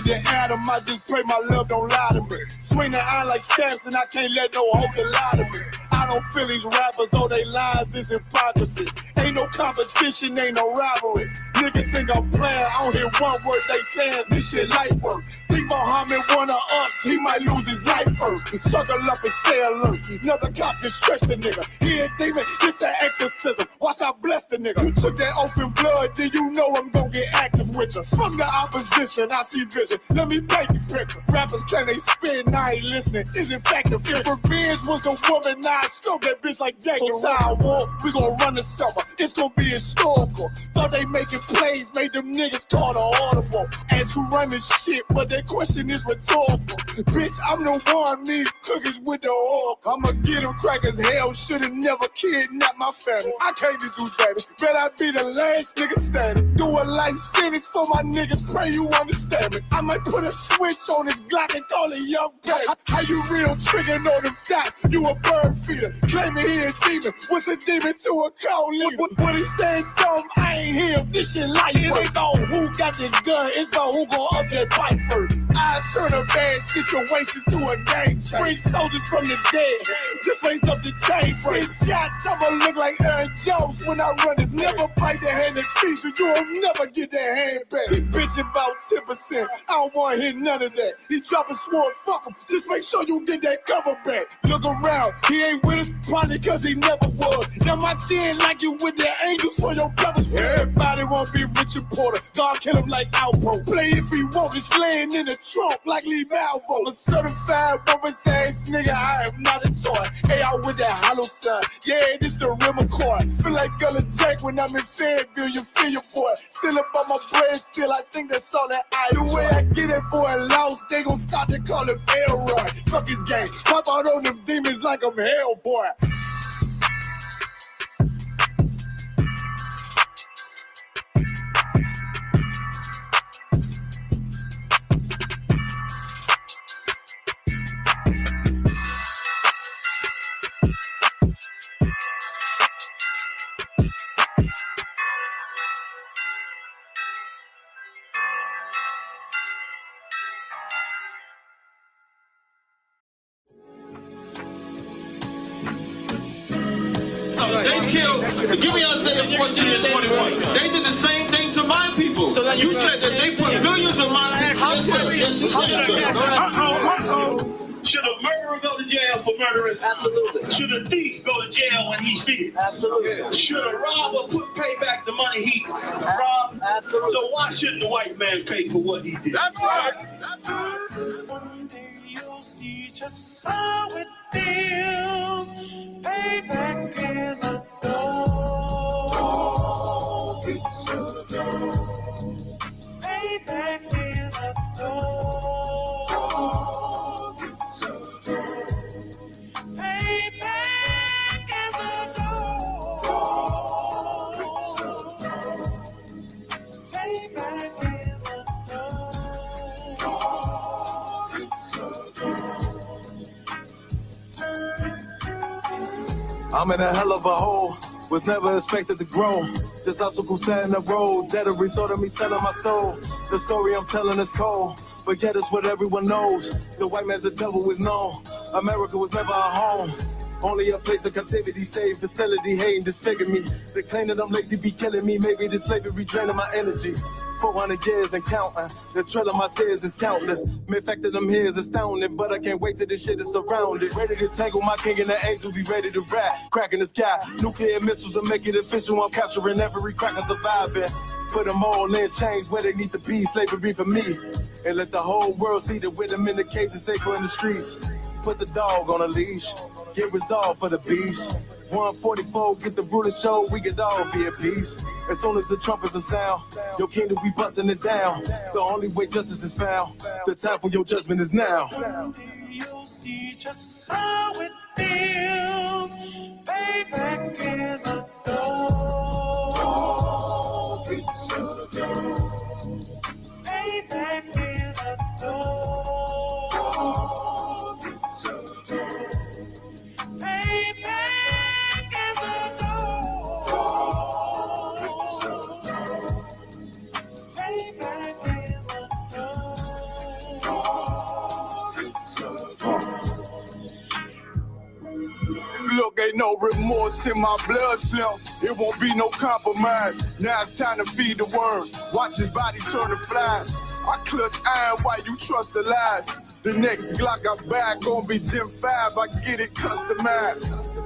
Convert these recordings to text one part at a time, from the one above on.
the atom, I just pray my love don't lie to me. Swing the iron like stamps and I can't let no hoe lie to me. I don't feel these rappers, all they lies is hypocrisy. Ain't no competition, ain't no rivalry. Niggas think I'm playing, I don't hear one word they saying, this shit light work. Think Muhammad one of us, he might lose his life first. Circle up and stay alert. Another cop can stretch the nigga. He ain't demon, it's an exorcism. Watch I bless the nigga. You took that oath in blood, then you know I'm gon' get active with you. From the opposition, I see vision. Let me paint the picture. Rappers claim they spin, I ain't listening. Is in fact the fear. If revenge was a woman, now I scope that bitch like Jack and Tower War. We gon' run the summer. It's gon' be historical. Thought they making plays, made them niggas call the audible. Ask who run this shit, but that question is rhetorical. Bitch, I'm the one, need cookies with the oil. I'ma get them crackers, hell, should've never kidnapped my family. I can't do baby, bet I be the last nigga standing. Do a life sentence for my niggas, pray you understand me. I might put a switch on this Glock and call it YONKERS. How you real trigger know them dots? You a bird feeder, claiming he a demon. What's a demon to a cold leader? When he says something, I ain't hear this shit like it ain't about who got this gun, it's about who gon' up that pipe first. I turn a bad situation to a game change. Bring soldiers from the dead, just raised up the chain. Six shots, I'ma look like Aaron Jones when I run it. Never bite the hand that feeds you, you'll never get that hand back. He bitchin' about 10%, I don't wanna hear none of that. He dropping sword, fuck him, just make sure you get that cover back. Look around, he ain't with us, probably cause he never was. Now my chin like you with the angels for your brothers. Everybody wanna be Richard Porter, God kill him like Alpo. Play if he want, it's laying in the trunk like Lee Malvo. A certified woman's ass nigga, I am not a toy. Hey, out with that hollow side, yeah, this the rim accord. Feel like Gullah Jake when I'm in Fayetteville, you feel your boy. Still up on my bread, still I think that's all that I do. The way I get that boy lost, they gon' start to call him Elroy. Fuck his game, pop out on them demons like I'm Hellboy. They killed, give me Isaiah 14 and 21. They did the same thing to my people. So then you said that they put millions of my actions. Should a murderer go to jail for murdering? Absolutely. Should a thief go to jail when he steals? Absolutely. Should a robber pay back the money he robbed? Absolutely. So why shouldn't the white man pay for what he did? That's right. One day you'll see just how it feels. Payback is a dog. It's a dog. Payback is a dog. It's a dog. Payback is a dog. It's a dog. Payback is a dog. It's a dog. I'm in a hell of a hole, was never expected to grow. Just obstacles set in the road, that a result of me selling my soul. The story I'm telling is cold, but yet it's what everyone knows. The white man's the devil is known. America was never our home. Only a place of captivity, safe facility, hating, disfigure me. They claim that I'm lazy, be killing me. Maybe this slavery draining my energy. 400 years and counting. The trail of my tears is countless. Mere fact that I'm here is astounding, but I can't wait till this shit is surrounded. Ready to tangle my king and the angel, be ready to rap. Crack in the sky, nuclear missiles will make it official. I'm capturing every crack and surviving. Put them all in chains where they need to be. Slavery for me. And let the whole world see that with them in the cages, safer in the streets. Put the dog on a leash. Get resolved for the beast. 144, get the ruler show, we could all be at peace. As soon as the trumpets are sound, your kingdom we busting it down. The only way justice is found, the time for your judgment is now. You'll see just how it feels. Payback is a dog. It's a dog. Payback is a dog. It's a dog. Payback is a dog. It's a dog. Payback is a dog. no remorse in my blood slim. It won't be no compromise. Now it's time to feed the worms. Watch his body turn to flies. I clutch iron while you trust the lies. The next Glock I buy gon' be Gen 5. I get it customized.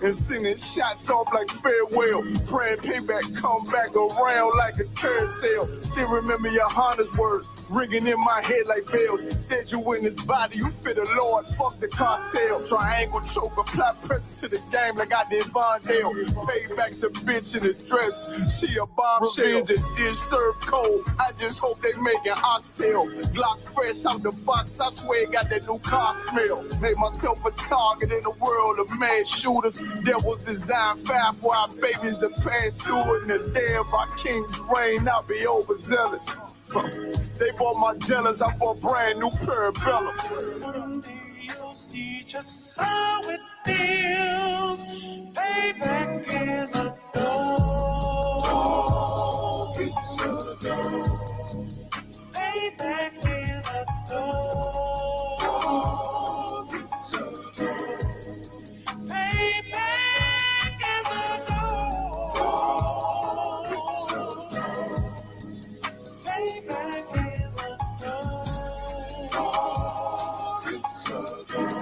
And sending shots off like farewell. Praying payback come back around like a carousel. Still remember your Honda's words ringing in my head like bells. Said you in his body, you fit the Lord, fuck the cartel. Triangle choke, apply pressure to the game like I did Vondale. Payback's a bitch in a dress, she a bombshell. Revenge is served cold, I just hope they making oxtail. Glock fresh out the box, I swear it got that new car smell. Made myself a target in the world of mad shooters. That was designed fire for our babies to pass through it. And the day of our king's reign, I'll be overzealous. They bought my jealous, I bought brand new parabellums. Someday you'll see just how it feels. Payback is a dog. It's a dog. Payback is a dog. It's a dog. Payback is a dog. It's a dog. Payback is a dog. It's a dog.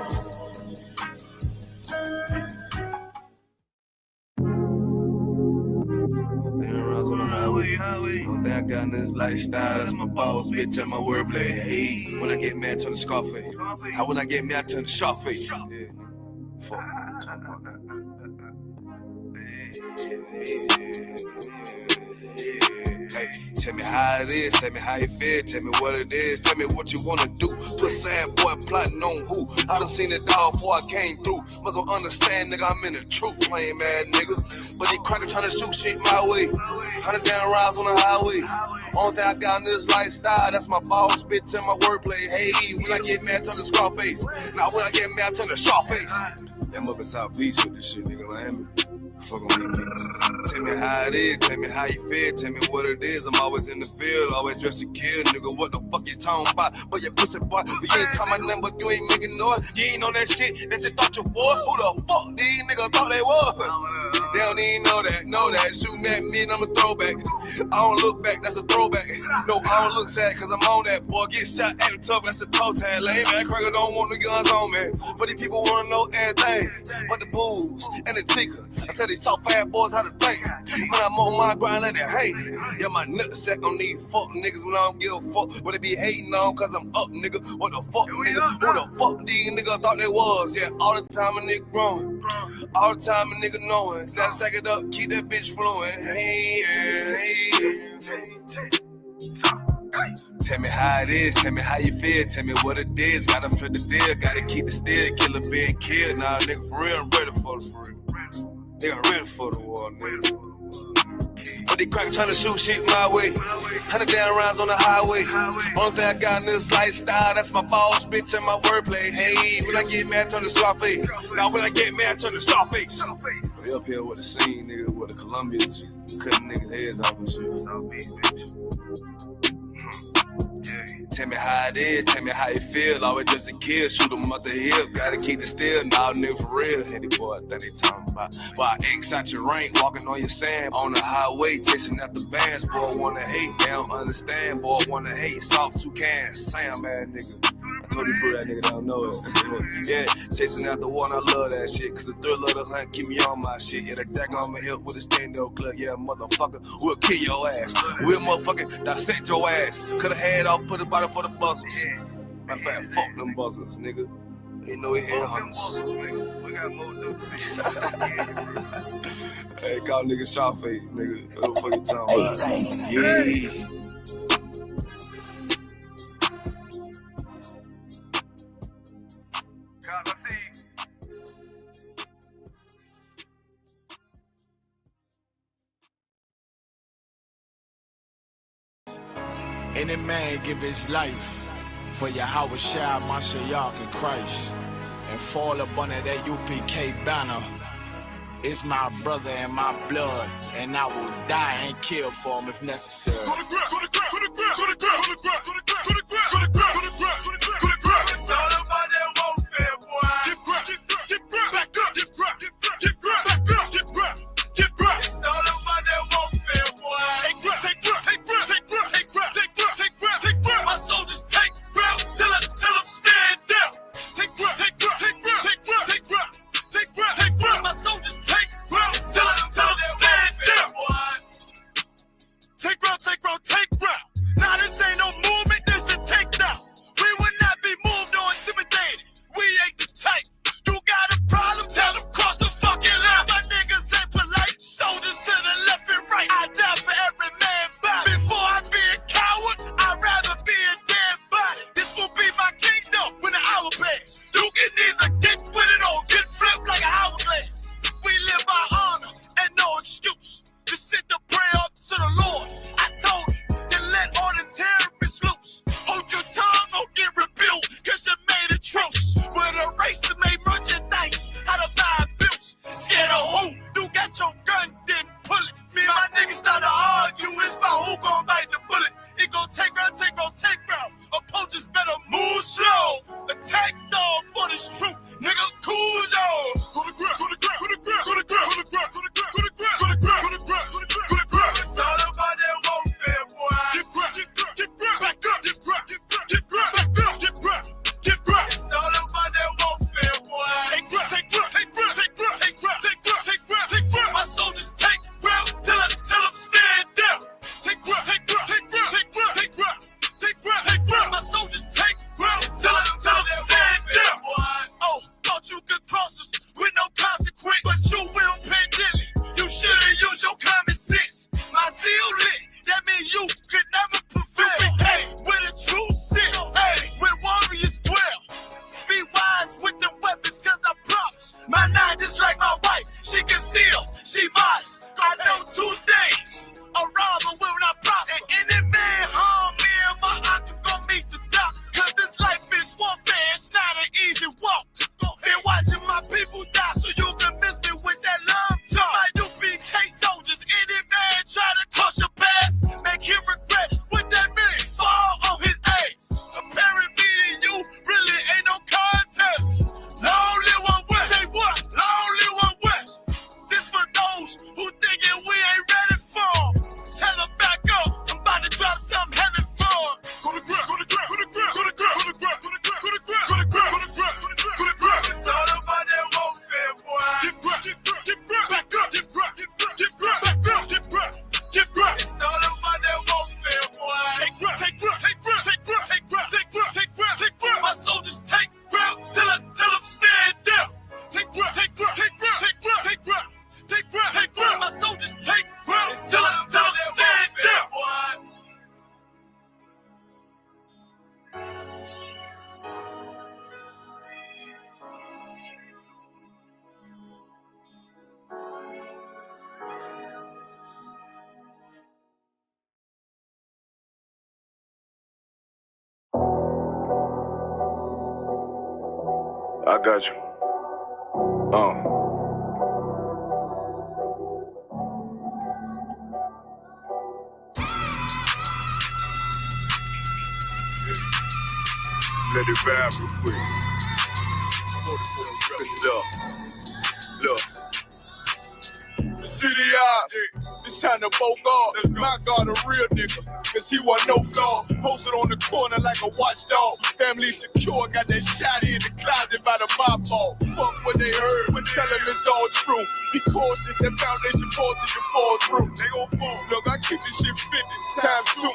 One thing I got in this lifestyle, that's my boss, bitch, and my wordplay. Hey, when I get mad, turn the Scarface. How when I get mad, I turn the Sharface. Yeah, fuck, I'm talking about that. Hey, tell me how it is, tell me how you feel, tell me what it is, tell me what you wanna do. Put sad boy plotting on who? I done seen it all before I came through. Must don't understand, nigga, I'm in the truth, lame ass nigga. But these crackers tryna shoot shit my way. 100 down rides on the highway. Only thing I got in this lifestyle, that's my boss, bitch, and my wordplay. Hey, when I get mad, turn the Scarface. Now when I get mad, turn the Sharface. I'm up in South Beach with this shit, nigga, Miami. Fuck on me. Tell me how it is, tell me how you feel, tell me what it is. I'm always in the field, always dressed to kill, nigga. What the fuck you talking about? But your pussy boy, you ain't talking about nothing, but you ain't making noise. You ain't on that shit, that shit thought you was. Who the fuck these niggas thought they was? They don't even know that. Shooting at me and I'm a throwback. I don't look back, that's a throwback. No, I don't look sad, cause I'm on that. Boy, get shot at the tough, that's a toe tag. Lame man, cracker don't want the guns on me. But these people wanna know everything. But the booze and the chica. I tell these soft ass boys how to think. When I'm on my grind, let it hate. Yeah, my nutsack on these fuck niggas when I don't give a fuck. What they be hating on, cause I'm up, nigga. What the fuck, nigga? Who the fuck these niggas thought they was? Yeah, all the time a nigga growing. All the time a nigga knowing. Gotta stack it up, keep that bitch flowing. Hey. Tell me how it is, tell me how you feel, tell me what it is. Gotta flip the deal, gotta keep the steel, kill a big kid. Nah, nigga, for real, I'm ready for the real. Nigga, ready for the war, nigga. But they crack trying to shoot shit my way. 100 down rounds on the highway. Only thing I got in this lifestyle, that's my boss, bitch, and my wordplay. Hey, when I get mad, turn the Scarface. Now when I get mad, turn the Scarface. They up here with the scene, nigga, with the Colombians, cutting niggas' heads off and shit. Tell me how it is, tell me how you feel. Always just a kid, shoot 'em up the hill. Gotta keep the steel, nah, nigga, for real. Heady boy, I think they talking about. Why X out your rank, walking on your sand. On the highway, chasing after bands. Boy, wanna hate, they don't understand. Boy, wanna hate, soft two cans. Sam, man, nigga. I told you for that nigga, don't know it. Yeah, chasing out the water, I love that shit. Cause the thrill of the hunt keep me on my shit. Yeah, the deck on my hip with a stand-up club. Yeah, motherfucker, we'll kill your ass. We'll motherfucking dissect your ass. Cut a head off, put a bottle for the buzzers. Matter of fact, fuck them buzzers, nigga. Ain't no head hunters. We got more dope. Hey, call nigga Sharface, nigga. What the fuck you talking about? Yeah. Any man give his life for Yahweh Shai, Mashiach, and Christ, and fall up under that UPK banner. It's my brother and my blood, and I will die and kill for him if necessary. It's all about that warfare, boy. Back up, take grip, take grip, take grip, take grip, take grip, take grip, take grip. My soldiers take grip till them stand down. Take grip, take grip, take grip, take grip, take grip, take grip, take grip. My soldiers take grip till them stand down. I got you. Let it vibe real quick. Look. The city eyes, it's time to bolt off. My God, a real nigga, cause he wasn't no flaw. Posted on the corner like a watchdog. Family secure, got that shotty in the closet by the mob ball. Fuck what they heard, but tell them it's all true. Be cautious, that foundation falls till you fall through. They gon' fall. Look, I keep this shit 50 times soon.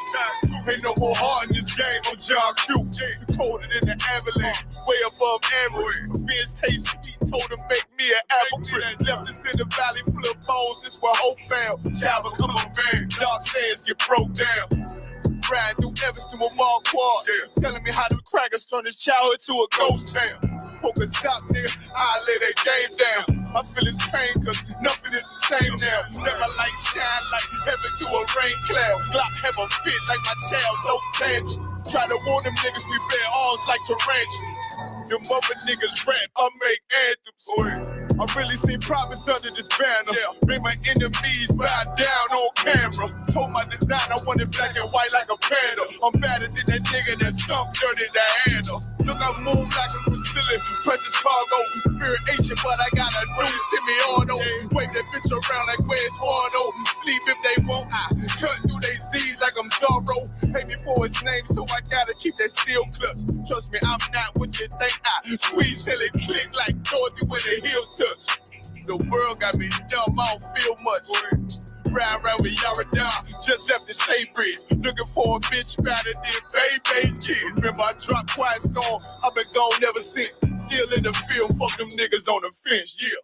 Ain't no more heart in this game, I'm John Q. Colder than the avalanche, way above average. Fierce taste sweet, told him make me an apple tree. Left us in the valley full of bones, this where hope found. Child become a man, dark sands get broke down. Riding through Evanston with Mark Quad, telling me how them crackers turn his childhood to a ghost town. Focus out there, I lay that game down. I feel his pain cause nothing is the same now. Never light shine like heaven through a rain cloud. Glock have a fit like my child, no tangent. Try to warn them niggas we bear arms like tarantulas. Them other niggas rap, I make anthems. I really seen prophets under this banner. Make my enemies bow down on camera. Told my design I wanted black and white like a panda. I'm better than that nigga that sunk dirty to handle. Look, I move like a Brazilian, precious cargo, spirit Asian, but I got a new semi-auto. Wave that bitch around like where's Wardo. Sleep if they want, I cut through they Z's like I'm Zorro. Pay me for his name, so I gotta keep that steel clutch. Trust me, I'm not what you think. I squeeze till it click like Dorothy when the heels touch. The world got me dumb, I don't feel much. Ride around with Yaradon, just left the state bridge. Looking for a bitch better than Baby's kid. Remember I dropped Quiet Storm, I've been gone ever since. Still in the field, fuck them niggas on the fence, yeah.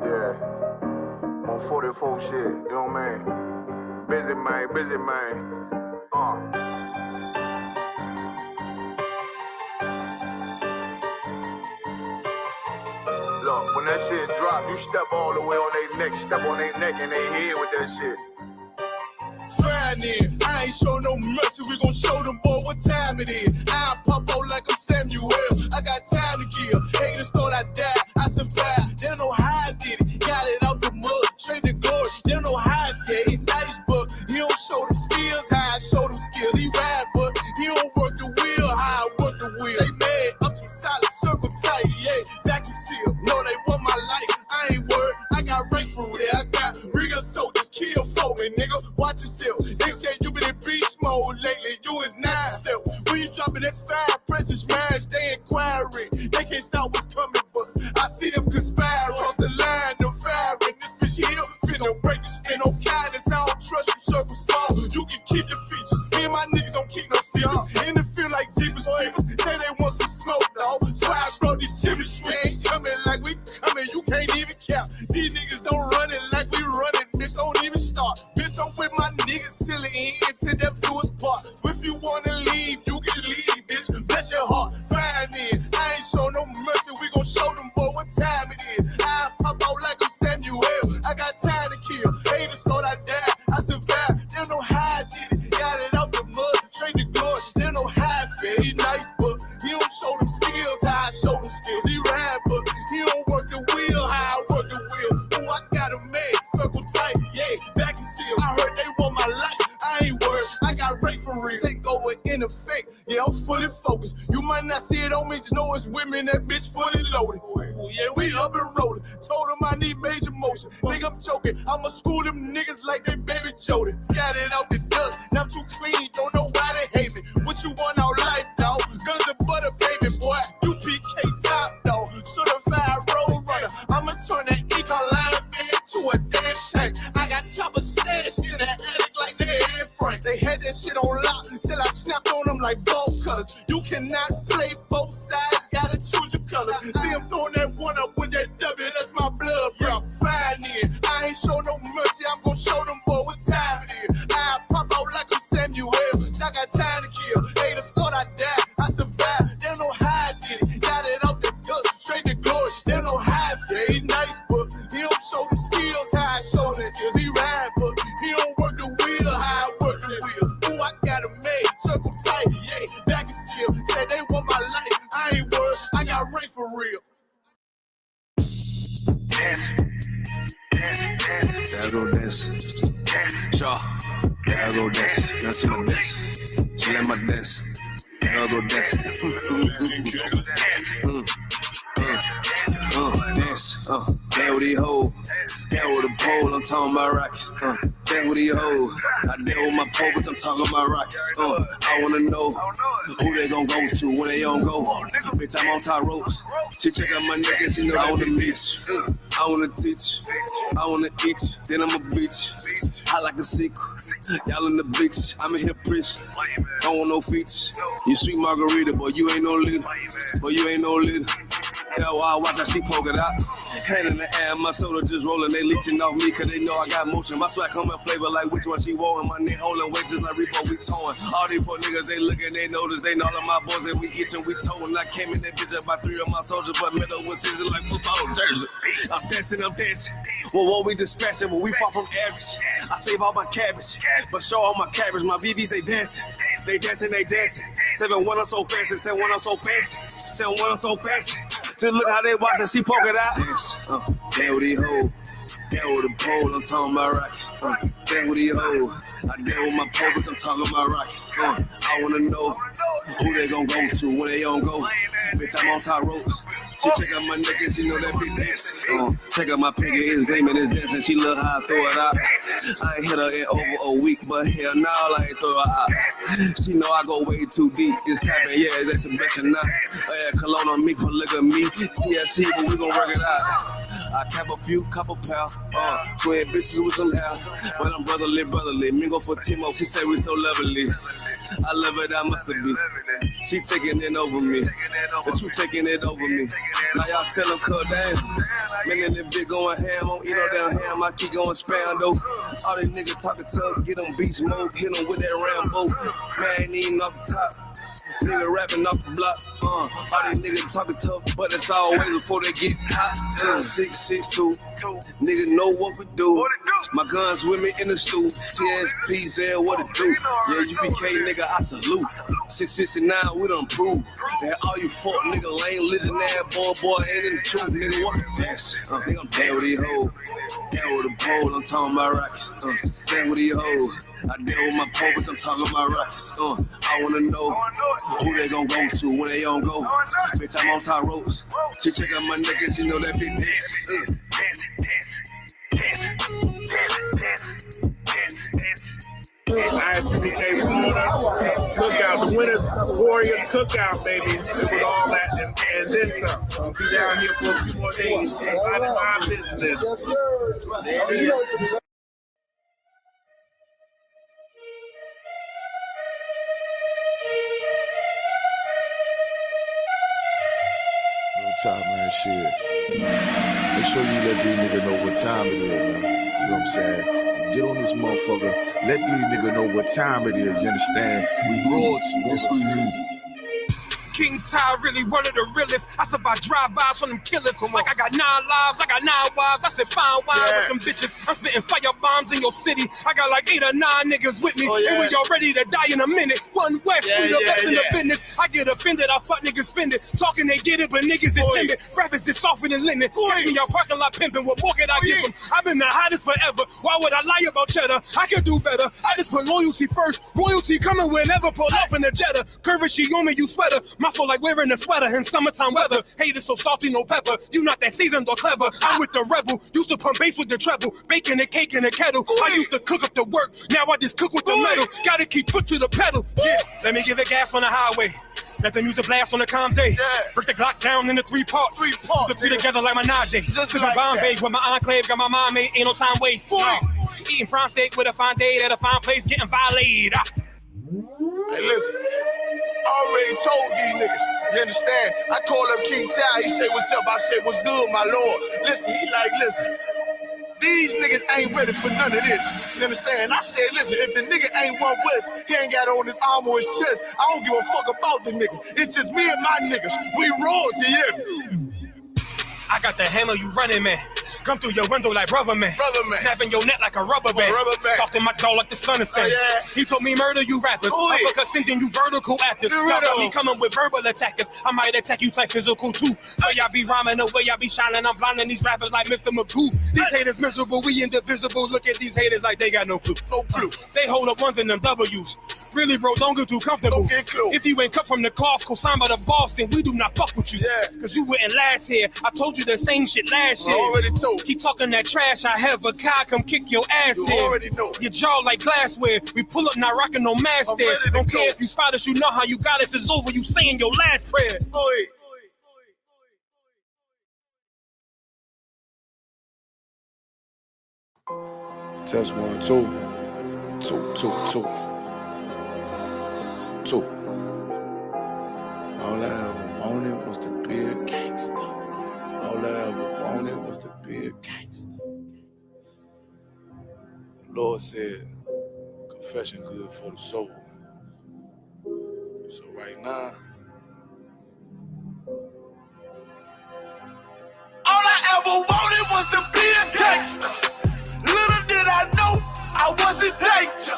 Yeah, on 44 shit, you know what I mean? Busy man. Look, when that shit drop, you step all the way on their neck, step on their neck and their head with that shit. Fine in, I ain't show no mercy, we gon' show them boy what time it is. I pop out like I'm Samuel, I got time to kill. Haters thought I died, I survived. They don't know how I did it, got it out the mud, straight to glory. They don't know how I said it, nice, but he don't show them skills, how I show them skills. He ride, but he don't work the wheel, how I work the wheel. They mad, up to solid, circle tight, yeah, vacuum seal. No, they want my life, I ain't worried. I got rank through there, I got real soldiers, kill for me, nigga. Watch yourself. They said you been in beast mode lately, you is not yourself. When you dropping that fire, precious marriage, they inquiring. They can't stop what's coming, but I see them conspiring. Cross the line, them firing. This bitch here, finna break the spin. No kindness, I don't trust you, circle small. You can keep your features. Me and my niggas don't keep no secrets. In the field like Jeepers Creepers, say they want some smoke, dog. So I brought these chimney strings. Coming like we coming, you can't even count. These niggas don't run it like we running, bitch, don't even start. Bitch, I'm with my niggas till the end, till them do us part. If you wanna leave, you can leave, bitch. Bless your heart, fine in. I ain't show no mercy, we gon' show them boy what time it is. for real. Take over in effect, yeah, I'm fully focused. You might not see it on me, just know it's women, that bitch fully loaded. Ooh, yeah, we up and rolling. Told them I need major motion. Think I'm joking, I'ma school them niggas like they baby Jody. Got it out the dust, now I'm too clean, don't know why they hate me. What you want out life, dog? Guns and butter, baby boy. UPK top, dog. Certified road runner. I'ma turn that Ecoline into a damn tank. I got chopper stash in the attic like they Air Frank. They had that shit on lock till I snapped on them like bolt cutters. You cannot play both sides, gotta choose your colors. See him throwing that one up with that W, that's my blood, bro. Fine in. I ain't show no mercy, I'm gonna show them boy what time it is. I pop out like I'm Samuel. I got time to kill. Haters thought I died, I survived. They don't know how I did it. Got it out the dust, straight to glory. They don't know how I feel. He nice, but he don't show the skills how I show the skills. He ride, but he don't work the wheel how I work the wheel. Ooh, I got it made, circle tight, yeah, back and seal. Said they want my life, I ain't worried, I got Ray for real. Gotta go dance. Shaw. Gotta go dance. Gotta see my dance. She let my dance. Gotta go dance. Dance. Down with these hoes. Down with the pole, I'm talking about rockets. Down with these hoes. I down with my pole, but I'm talking about rockets. I wanna know who they gon' go to when they don't go. Bitch, I'm on top ropes. She check out my neck and she know I wanna meet you. I wanna teach you. I wanna eat you. Then I'ma beat you. I like a secret. Y'all in the beach. I'm in here preaching. Don't want no features. You sweet margarita, boy, you ain't no leader. Boy, you ain't no leader. Yeah, well, I watch how she poke it out. Hand in the air, my soda just rolling. They leeching off me cause they know I got motion. My swag come in flavor like which one she wore. My neck holding weight just like Repo, we towing. All these poor niggas, they looking, they notice. They know all of my boys that we eating, we towing. I came in that bitch up by 3 of my soldiers, but middle was season like football jersey. I'm dancing. Well, what we dispatching, but we far from average. I save all my cabbage, but show all my cabbage. My BBs, they dancing. 7-1, I'm so fancy. 7-1, I'm so fancy. 7-1, I'm so fancy. Just look how they watch and she poke it out. Down with these hoes. Down with the pole, I'm talking about rockets. Down with these hoes. I down with my pole, but I'm talking about rockets. I wanna know who they gon' go to when they don't go. Bitch, I'm on top ropes. She check out my neck and she know that big dance. Check out my pinky, it's gleaming, it's dancing. She love how I throw it out. I ain't hit her in over a week, but hell no, I ain't throw her out. She know I go way too deep. It's capping, yeah, that's a blessing now. Cologne on me, polygamy, TSC, but we gon' work it out. I cap a few, couple pals, twin bitches with some hair. But I'm brotherly, mingle for Timo, she say we so lovely. I love it, I must be. She taking it over me, but you taking it over me. Now y'all tell them, cut down. Man, in the big going ham, on eat no damn ham, I keep going spam though. All these niggas talking tough, get them beast mode, hit them with that Rambo. Man, ain't even off the top. Nigga rapping off the block, all these niggas talking tough, but it's always before they get hot. 662, nigga know what we do. My guns with me in the stool. TSP said what it do. Yeah, UPK nigga, I salute. 669, we done prove that all you fuck nigga lame, legend ass boy ain't in the truth. Nigga, what the dance? Nigga, I'm down with these hoes. Down with the pole, I'm talking about rockets. Down with these hoes. I deal with my pole, but I'm talking about rockets. I wanna know who they gon' go to when they don't go. Bitch, I'm on top ropes. She check out my neck and she know that big dance. ISUPK Florida cookout, the Winners Warrior cookout, baby. It was all that and then some. I'll be down here for a few more days. Minding my business. Yes, sir. Time, man, shit. Make sure you let these niggas know what time it is, man. You know what I'm saying? Get on this motherfucker. Let these niggas know what time it is, you understand? We royalty. King Ty, really one of the realest. I survived drive-bys from them killers. Like I got 9 lives, I got 9 wives. I said fine wine with them bitches. I'm spitting fire bombs in your city. I got like 8 or 9 niggas with me. And we all ready to die in a minute. One West, we the best in the business. I get offended, I fuck niggas fended. Talking they get it, but niggas is timid. Rappers is softer than linen. Catch me out parking lot pimping. What more could I give them? I've been the hottest forever. Why would I lie about cheddar? I could do better. I just put loyalty first. Royalty coming whenever. Pull off in the Jetta. Curve she on me, you sweater. My fault like wearing a sweater in summertime weather. Haters so salty, no pepper. You not that seasoned or clever. I'm with the rebel. Used to pump bass with the treble. Baking the cake in the kettle. I used to cook up the work. Now I just cook with the metal. Gotta keep foot to the pedal. Yeah, let me give it gas on the highway. Let the music blast on the calm day. Break the Glock down into 3 parts. Put the 3 together like Menage. Just like Bombay with my enclave. Got my mind made. Ain't no time waste. Eating prime steak with a fine date at a fine place. Getting violated. Hey, listen. Already told these niggas. You understand? I call up King Ty. He say, what's up? I say, what's good, my lord? Listen, he like, listen. These niggas ain't ready for none of this. You understand? I said, listen, if the nigga ain't One West, he ain't got on his arm or his chest. I don't give a fuck about the nigga. It's just me and my niggas. We royalty, yeah. I got the hammer, you running, man. Come through your window like rubber man. Snapping your neck like a rubber band. Talking my jaw like the sun is setting. He told me murder you rappers. Uppercut sending you vertical actors. Y'all got me coming with verbal attackers. I might attack you type physical too. So y'all be rhyming the way y'all be shining. I'm blinding these rappers like Mr. McCoo. These haters miserable, we indivisible. Look at these haters like they got no clue. No clue. They hold up ones in them W's. Really, bro, don't get too comfortable. If you ain't cut from the cloth, co-signed by the boss, then we do not fuck with you. Cause you wouldn't last here. I told you the same shit last year. Already told. Keep talking that trash. I have a car come kick your ass in. Already know. Your jaw like glassware. We pull up not rocking no mask there. Don't care if you spot us. You know how you got us. It's over. You saying your last prayer. Test 1, 2. 2, 2, 2. 2. All I ever wanted was to be a gangster. All I ever wanted was to be a gangster. The Lord said, confession good for the soul. So right now, all I ever wanted was to be a gangster. Little did I know I was in danger.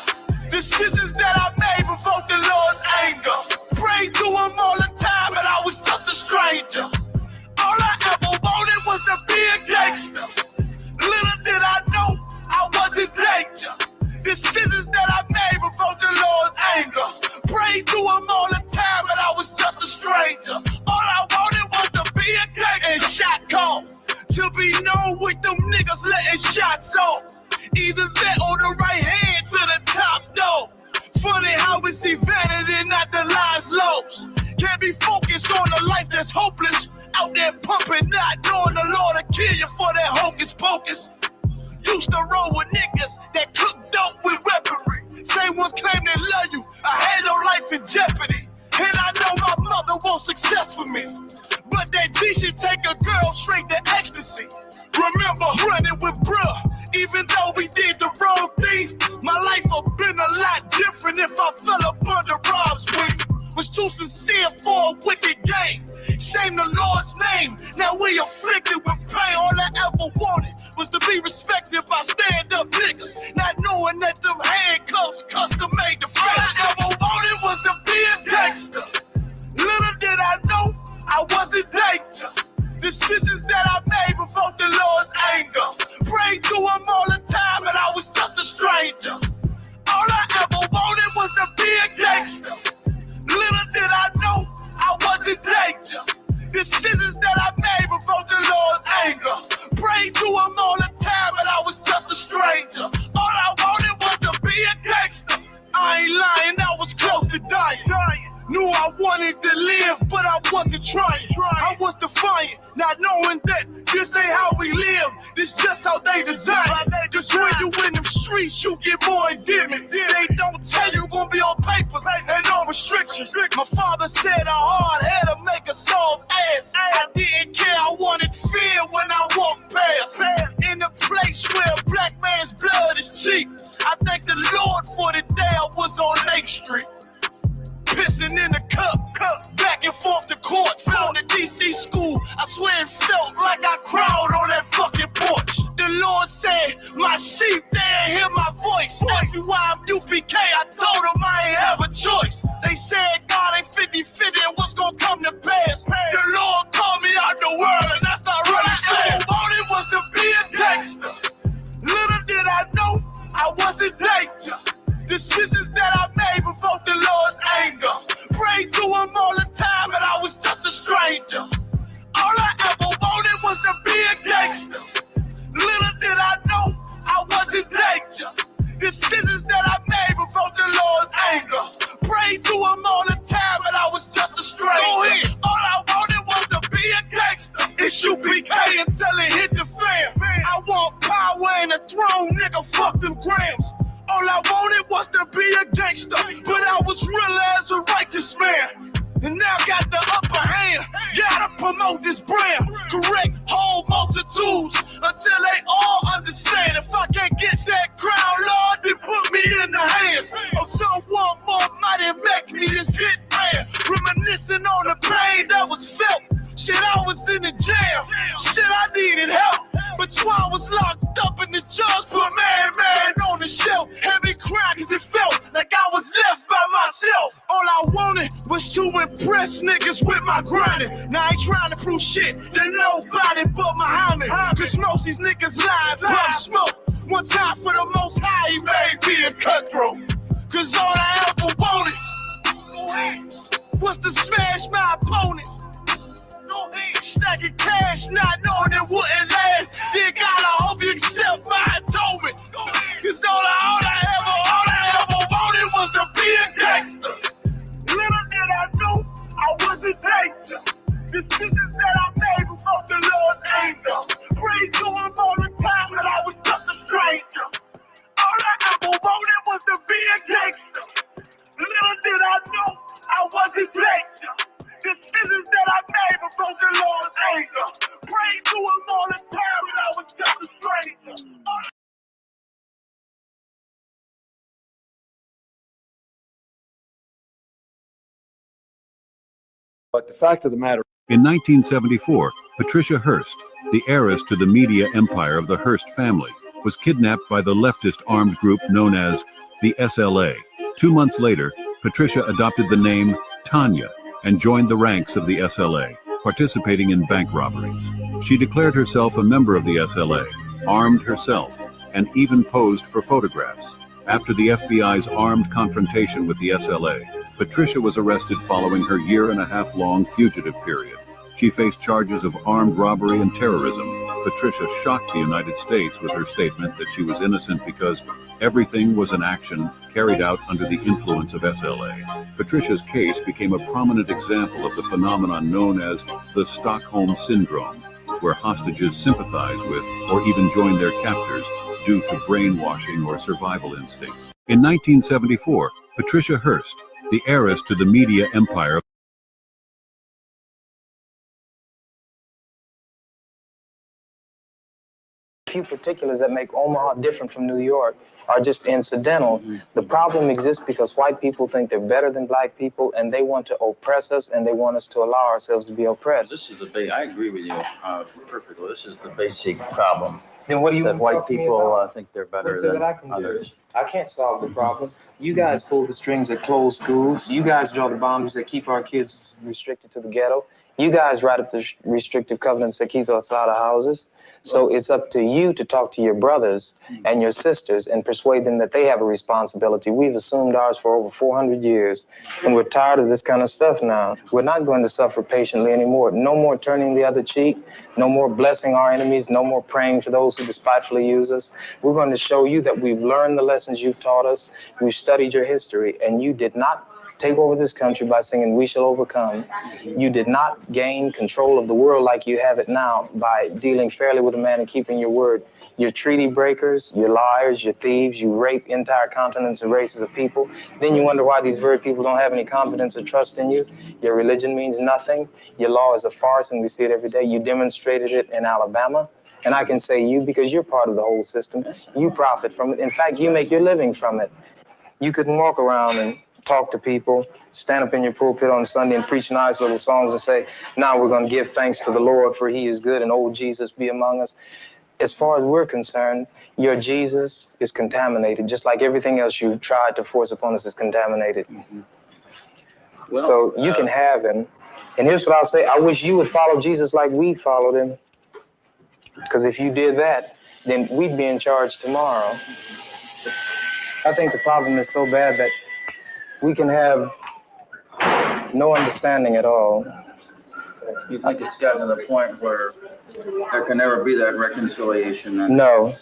Decisions that I made provoked the Lord's anger. Prayed to him all the time and I was just a stranger. All I ever wanted was to be a gangster. Little did I know I was in danger. Decisions that I made provoked the Lord's anger. Prayed to him all the time and I was just a stranger. All I wanted was to be a gangster. And shot call. To be known with them niggas letting shots off. Either that or the right hand to the top dog. Funny how we see vanity, not the lives lost. Can't be focused on a life that's hopeless. Out there pumping, not knowing the Lord will kill you for that hocus pocus. Used to roll with niggas that cook dope with weaponry. Same ones claim they love you. I had your life in jeopardy. And I know my mother wants success for me. But that G should take a girl straight to ecstasy. Remember running with bruh. Even though we did the wrong thing, my life would've been a lot different if I fell up under Rob's wing. Was too sincere for a wicked game. Shame the Lord's name. Now we afflicted with pain. All I ever wanted was to be respected by stand-up niggas. Not knowing that them handcuffs custom made the face. All I ever wanted was to be a gangster. Little did I know I was in danger. Decisions that I made provoked the Lord's anger. Prayed to him all the time and I was just a stranger. All I ever wanted was to be a gangster. Little did I know I was in danger. Decisions that I made provoked the Lord's anger. Prayed to him all the time and I was just a stranger. All I wanted was to be a gangster. I ain't lying, I was close to dying. Knew I wanted to live, but I wasn't trying. I was defiant, not knowing that this ain't how we live. This just how they design it. Cause when you in them streets, you get more endemic. They don't tell you gonna be on papers and on restrictions. My father said a hard head to make a soft ass. I didn't care, I wanted fear when I walked past. In a place where a black man's blood is cheap. I thank the Lord for the day I was on Lake Street. pissing in the cup. Back and forth to court, from the DC school. I swear it felt like I cried on that fucking porch. The Lord said, my sheep, they ain't hear my voice. Asked me why I'm UPK, I told them I ain't have a choice. They said God ain't 50-50 and what's gonna come to pass. The Lord called me out the world and that's not really fast. All I wanted was to be a gangster. Little did I know I was in danger. Decisions that I made provoked the Lord's anger. Prayed to him all the time and I was just a stranger. All I ever wanted was to be a gangster. Little did I know I was in danger. Decisions that I made provoked the Lord's anger. Prayed to him all the time and I was just a stranger. Go ahead. All I wanted was to be a gangster. It's UPK until it hit the fan. I want power and a throne, nigga, fuck them grams. All I wanted was to be a gangster, but I was real as a righteous man. And now got the upper hand, gotta promote this brand. Correct whole multitudes until they all understand. If I can't get that crown, Lord, then put me in the hands of someone more mighty and make me this hit man. Reminiscing on the pain that was felt. Shit, I was in the jail. Shit, I needed help. But Twan was locked up and the judge put man on the shelf. Heavy cry cause it felt like I was left by myself. All I wanted was to impress niggas with my grinding. Now I ain't trying to prove shit to nobody but Muhammad. Cause most these niggas lie, pump smoke. One time for the most high, he made me a cutthroat. Cause all I ever wanted was to smash my opponents. Stacking cash, not knowing it wouldn't last. Dear God, I hope you accept my atonement. Cause all I ever wanted was to be a gangster. Little did I know I was a gangster. Decisions that I made before the Lord's anger. Prayed to him all the time and I was just a stranger. All I ever wanted was to be a gangster. Little did I know I was a gangster. Decisions that I made before the Lord's anger. Prayed to him all the time and I was just a stranger. But the fact of the matter. In 1974, Patricia Hearst, the heiress to the media empire of the Hearst family, was kidnapped by the leftist armed group known as the SLA. 2 months later, Patricia adopted the name Tanya and joined the ranks of the SLA, participating in bank robberies. She declared herself a member of the SLA, armed herself, and even posed for photographs. After the FBI's armed confrontation with the SLA, Patricia was arrested following her year-and-a-half-long fugitive period. She faced charges of armed robbery and terrorism. Patricia shocked the United States with her statement that she was innocent because everything was an action carried out under the influence of SLA. Patricia's case became a prominent example of the phenomenon known as the Stockholm Syndrome, where hostages sympathize with or even join their captors due to brainwashing or survival instincts. In 1974, Patricia Hearst, the heiress to the media empire. Few particulars that make Omaha different from New York are just incidental. The problem exists because white people think they're better than black people and they want to oppress us and they want us to allow ourselves to be oppressed. This is I agree with you perfectly. This is the basic problem. Then what do you that white people think they're better than others? I can't solve the problem. You guys pull the strings that close schools. You guys draw the boundaries that keep our kids restricted to the ghetto. You guys write up the restrictive covenants that keep us out of houses. So it's up to you to talk to your brothers and your sisters and persuade them that they have a responsibility. We've assumed ours for over 400 years, and we're tired of this kind of stuff now. We're not going to suffer patiently anymore. No more turning the other cheek. No more blessing our enemies. No more praying for those who despitefully use us. We're going to show you that we've learned the lessons you've taught us. We've studied your history, and you did not take over this country by singing "We Shall Overcome." You did not gain control of the world like you have it now by dealing fairly with a man and keeping your word. You're treaty breakers, you're liars, you're thieves, you rape entire continents and races of people. Then you wonder why these very people don't have any confidence or trust in you. Your religion means nothing. Your law is a farce, and we see it every day. You demonstrated it in Alabama. And I can say you because you're part of the whole system. You profit from it. In fact, you make your living from it. You couldn't walk around and talk to people, stand up in your pulpit on Sunday and preach nice little songs and say, now we're going to give thanks to the Lord for he is good and old Jesus be among us. As far as we're concerned, your Jesus is contaminated, just like everything else you tried to force upon us is contaminated. Well, so you can have him. And here's what I'll say. I wish you would follow Jesus like we followed him. Because if you did that, then we'd be in charge tomorrow. I think the problem is so bad that we can have no understanding at all. You think it's gotten to the point where there can never be that reconciliation? Then? No.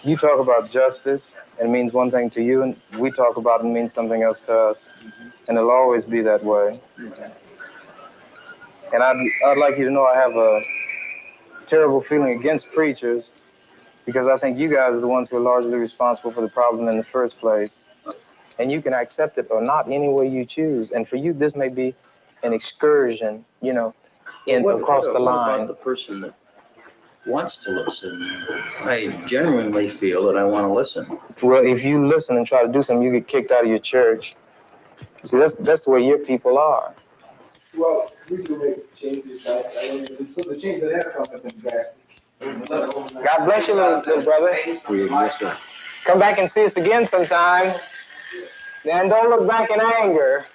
You talk about justice, and it means one thing to you, and we talk about it and means something else to us. And it'll always be that way. And I'd like you to know I have a terrible feeling against preachers because I think you guys are the ones who are largely responsible for the problem in the first place. And you can accept it or not any way you choose. And for you, this may be an excursion, you know, across the line. What about the person that wants to listen? I genuinely feel that I want to listen. Well, if you listen and try to do something, you get kicked out of your church. See, that's where your people are. Well, we can make changes. So the change that have come have been drastic. God bless you, little brother. Come back and see us again sometime. And don't look back in anger.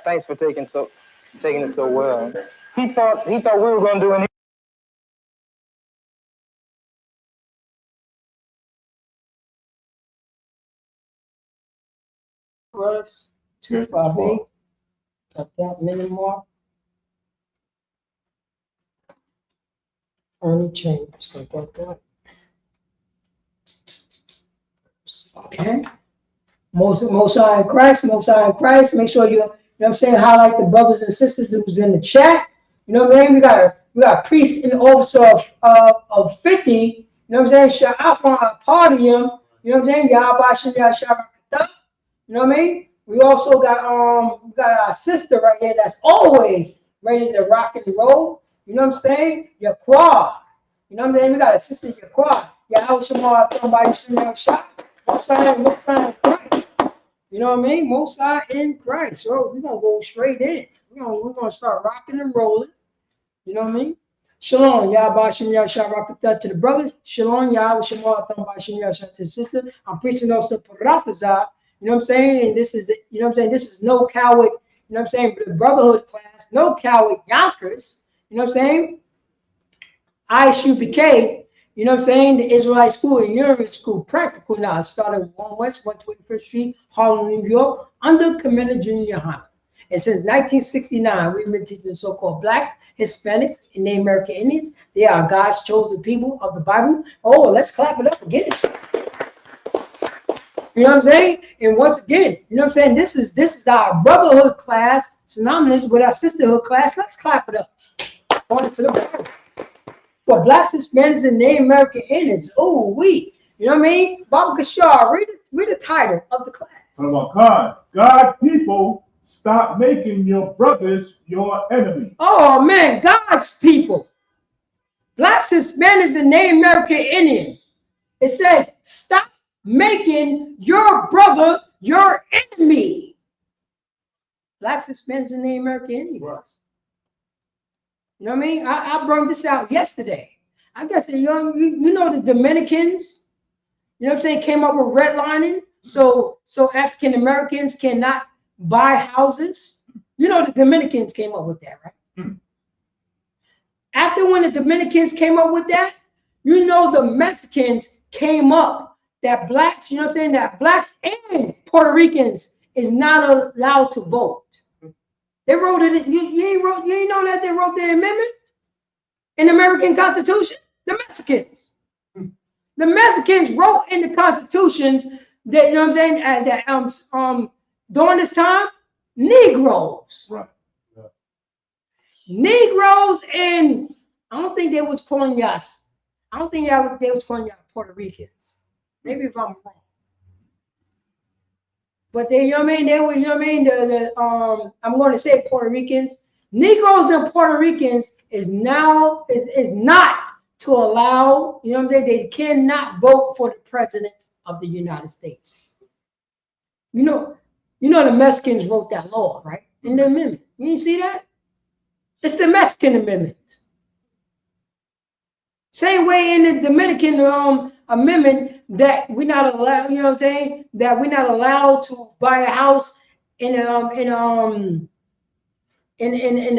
Thanks for taking it so well. He thought we were going to do an Words 258. Got that many more. Only Chambers. I got that. Okay. Most High in Christ, Most High in Christ. Make sure you know what I'm saying, highlight the brothers and sisters who was in the chat. You know what I mean? We got priests in the officer of 50. You know what I'm saying? Shout out for a party him. You know what I'm saying? Yahweh Shabbat. You know what I mean? We also got our sister right here that's always ready to rock and roll. You know what I'm saying? Yaqua. You know what I'm saying? We got a sister Yaqua. Yahweh Shabbat by Shah. Most High in Christ. You know what I mean? Most High in Christ. So we're gonna go straight in. We're gonna start rocking and rolling. You know what I mean? Shalom, Yahweh Shem Yahshua Rakatah to the brothers. Shalom, Yahweh Shem Yahshua Shem Yahshua to the sister. I'm preaching also Paratazah. You know what I'm saying? And this is, you know what I'm saying? This is no coward, you know what I'm saying? The brotherhood class, no coward Yonkers. You know what I'm saying? ISUPK, you know what I'm saying? The Israelite school and university school, practical now. It started 1 West, 121st Street, Harlem, New York, under Commander Junior Hunter. And since 1969, we've been teaching the so-called blacks, Hispanics, and Native American Indians. They are God's chosen people of the Bible. Oh, let's clap it up again. You know what I'm saying? And once again, you know what I'm saying? This is our brotherhood class, synonymous with our sisterhood class. Let's clap it up. On it to the brother. For blacks, Hispanics, and Native American Indians. Oh, we. You know what I mean? Baba Kashar, read the title of the class. God people, stop making your brothers your enemy. Oh man, God's people. Blacks, Hispanics, and Native American Indians. It says, stop making your brother your enemy. Blacks, Hispanics, and Native American Indians. Right. You know what I mean? I brought this out yesterday. I guess you know the Dominicans, you know what I'm saying, came up with redlining so African Americans cannot buy houses. You know the Dominicans came up with that, right? Mm-hmm. After when the Dominicans came up with that, you know the Mexicans came up that blacks, you know what I'm saying, that blacks and Puerto Ricans is not allowed to vote. They wrote it. You ain't know that they wrote the amendment in the American Constitution. The Mexicans. The Mexicans wrote in the constitutions that, you know what I'm saying, that during this time, Negroes. Right. Yeah. Negroes, and I don't think they was calling us. I don't think they was calling y'all Puerto Ricans. Maybe if I'm wrong. But they, you know what I mean? They were, you know what I mean? I'm going to say Puerto Ricans. Negroes and Puerto Ricans is not to allow, you know what I'm saying? They cannot vote for the president of the United States. You know the Mexicans wrote that law, right? In the amendment. You didn't see that? It's the Mexican amendment. Same way in the Dominican amendment that we're not allowed, you know what I'm saying? That we're not allowed to buy a house in a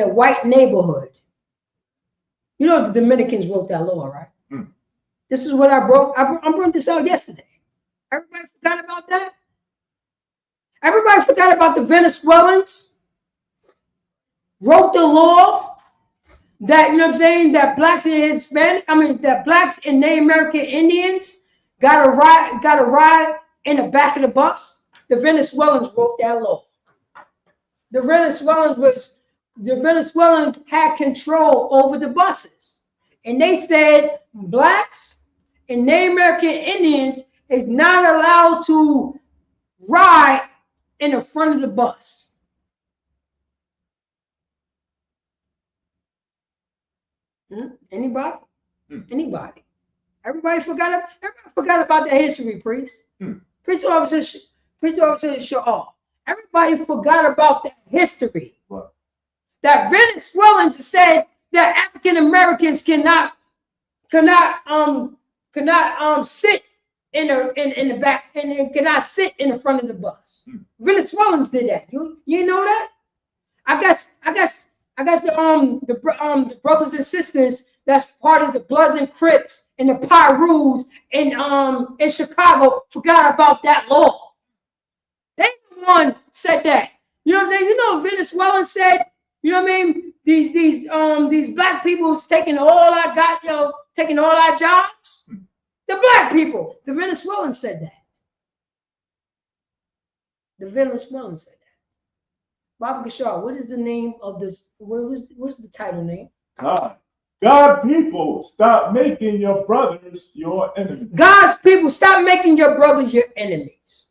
white neighborhood. You know the Dominicans wrote that law, right? This is what I brought this out yesterday. Everybody forgot about that? Everybody forgot about the Venezuelans wrote the law that, you know what I'm saying, that blacks and Hispanics, that blacks and Native American Indians got a ride in the back of the bus. The Venezuelans wrote that law. The Venezuelans had control over the buses. And they said blacks and Native American Indians is not allowed to ride in the front of the bus. Anybody? Anybody? Everybody forgot about that history, priest. Priest officer Shaw. Everybody forgot about that history. What? That Venezuelans said that African Americans cannot sit in the back and cannot sit in the front of the bus. Venezuelans did that. You know that? I guess the brothers and sisters that's part of the Bloods and Crips and the Pyrus in Chicago forgot about that law. They the one said that. You know what I'm saying? You know, Venezuelans said, you know what I mean? These black people is taking all I got, taking all our jobs. The black people, the Venezuelans said that. The Venezuelans said that. Bob Gashar, what is the name of this? What's the title name? God people, stop making your brothers your enemies. God's people, stop making your brothers your enemies.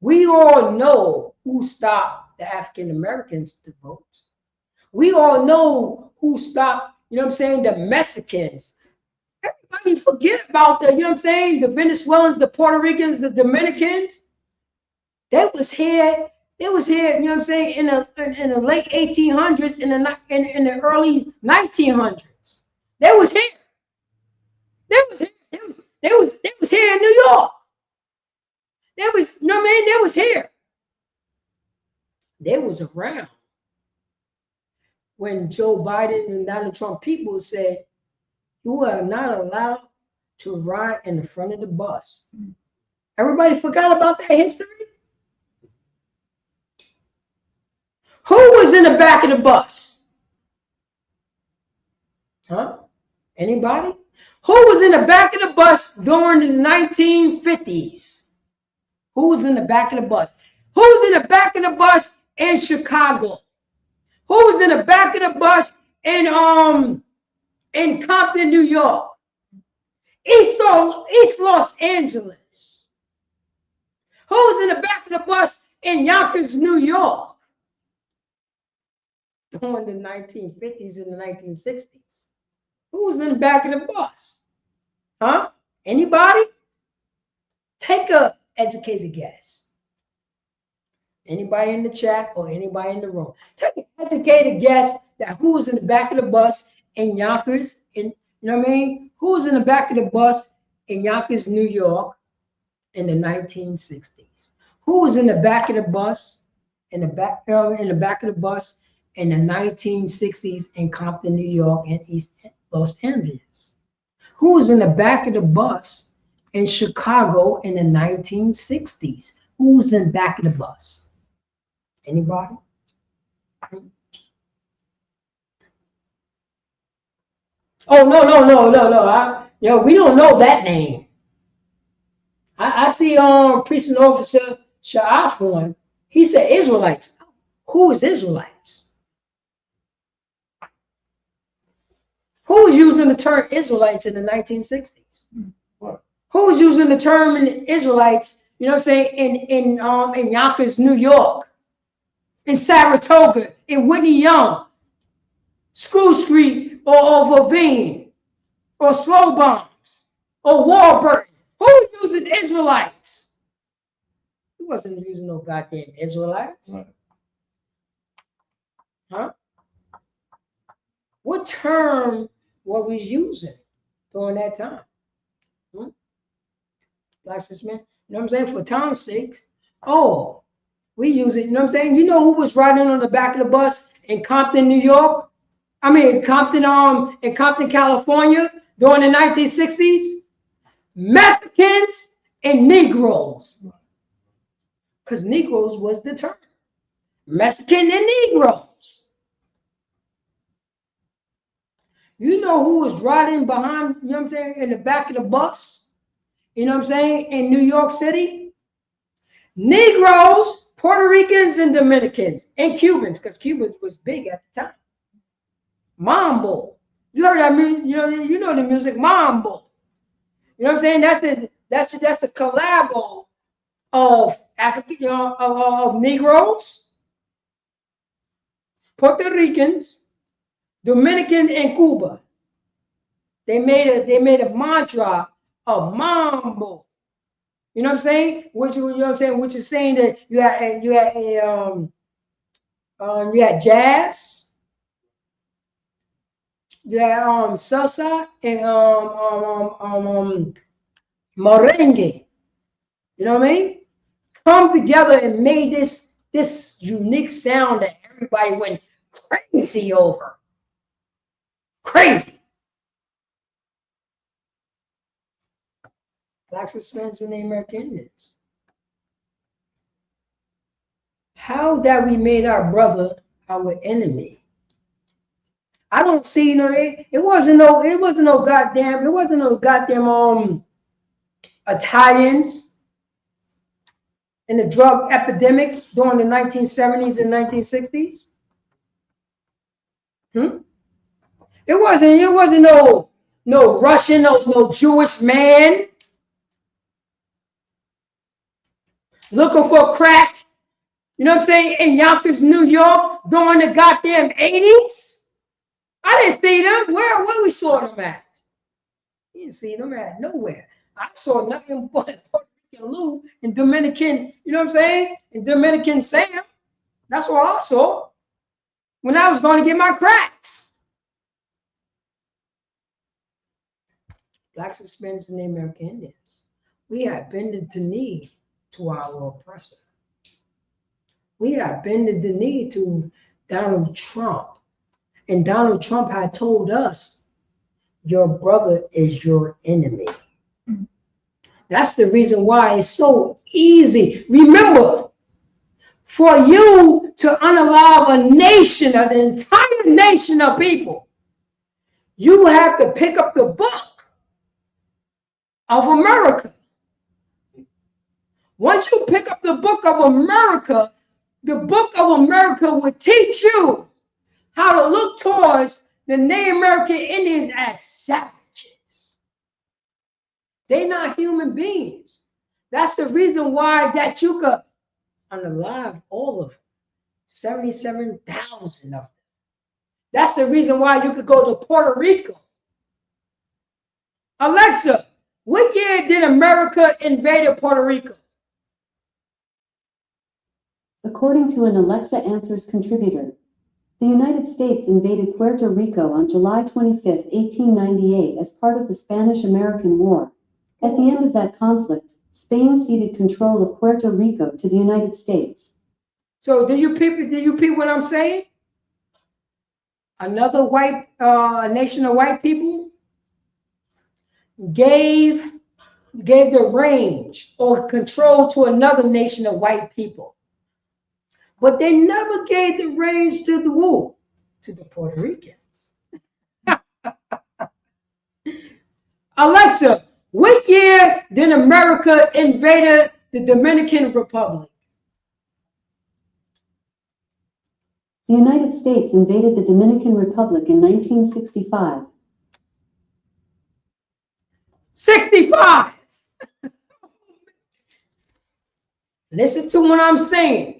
We all know who stopped the African Americans to vote. We all know who stopped, you know what I'm saying, the Mexicans. Everybody forget about the, you know what I'm saying, the Venezuelans, the Puerto Ricans, the Dominicans. They was here, you know what I'm saying, in the late 1800s, in the early 1900s. They was here. They was here in New York. They was, you know what I mean? They was here. They was around when Joe Biden and Donald Trump people said, you are not allowed to ride in the front of the bus. Everybody forgot about that history? Who was in the back of the bus? Huh? Anybody? Who was in the back of the bus during the 1950s? Who was in the back of the bus? Who was in the back of the bus in Chicago? Who was in the back of the bus in Compton, New York? East Los Angeles. Who was in the back of the bus in Yonkers, New York? During the 1950s and the 1960s. Who was in the back of the bus? Huh? Anybody? Take a educated guess. Anybody in the chat or anybody in the room? Take an educated guess that who was in the back of the bus in Yonkers, you know what I mean? Who was in the back of the bus in Yonkers, New York in the 1960s? Who was in the back of the bus in the back of the bus in the 1960s in Compton, New York and East Los Angeles? Who was in the back of the bus in Chicago in the 1960s? Who was in the back of the bus? Anybody? Oh, no. We don't know that name. I see Precinct Officer Sha'af. He said Israelites. Who is Israelites? Who was using the term Israelites in the 1960s? What? Who was using the term Israelites, you know what I'm saying, in Yonkers, New York, in Saratoga, in Whitney Young, School Street, or Verveen, or Slow Bombs, or Warburton? Who was using Israelites? wasn't using no goddamn Israelites. Right. Huh? What term were we using during that time? Black cis men. You know what I'm saying? For time's sake. Oh, we use it. You know what I'm saying? You know who was riding on the back of the bus in Compton, New York? I mean, Compton, in Compton, California during the 1960s? Mexicans and Negroes. Because Negroes was the term. Mexican and Negroes. You know who was riding behind, you know what I'm saying, in the back of the bus? You know what I'm saying? In New York City? Negroes, Puerto Ricans, and Dominicans, and Cubans, because Cubans was big at the time. Mambo. You heard that music, you know the music, Mambo. You know what I'm saying? That's the collabo of African, of Negroes, Puerto Ricans, Dominicans, and Cuba. They made a mantra of Mambo. You know what I'm saying? Which, you know what I'm saying? Which is saying that you had jazz, you had salsa, and merengue. You know what I mean? Come together and made this unique sound that everybody went crazy over. Crazy. Blacks, Hispanics, and the American Indians. How that we made our brother our enemy. I don't see, it wasn't no goddamn Italians in the drug epidemic during the 1970s and 1960s. It wasn't no Russian, no Jewish man looking for crack, you know what I'm saying, in Yonkers, New York during the goddamn 80s. I didn't see them. Where we saw them at? You didn't see them at nowhere. I saw nothing but Puerto Rican Lou and Dominican, you know what I'm saying, and Dominican Sam. That's what I saw when I was going to get my cracks. Blacks, Hispanics, and the American Indians. We have bended the knee to our oppressor. We have bended the knee to Donald Trump. And Donald Trump had told us, your brother is your enemy. That's the reason why it's so easy. Remember, for you to unalive a nation, an entire nation of people, you have to pick up the book of America. Once you pick up the book of America, the book of America will teach you how to look towards the Native American Indians as savages. They're not human beings. That's the reason why that you could unalive all of them, 77,000 of them. That's the reason why you could go to Puerto Rico. Alexa, what year did America invade Puerto Rico? According to an Alexa Answers contributor, the United States invaded Puerto Rico on July 25, 1898 as part of the Spanish-American War. At the end of that conflict, Spain ceded control of Puerto Rico to the United States. So did you peep what I'm saying? Another white nation of white people gave the range or control to another nation of white people. But they never gave the range to the who? To the Puerto Ricans. Alexa, what year did America invade the Dominican Republic? The United States invaded the Dominican Republic in 1965. 65! Listen to what I'm saying.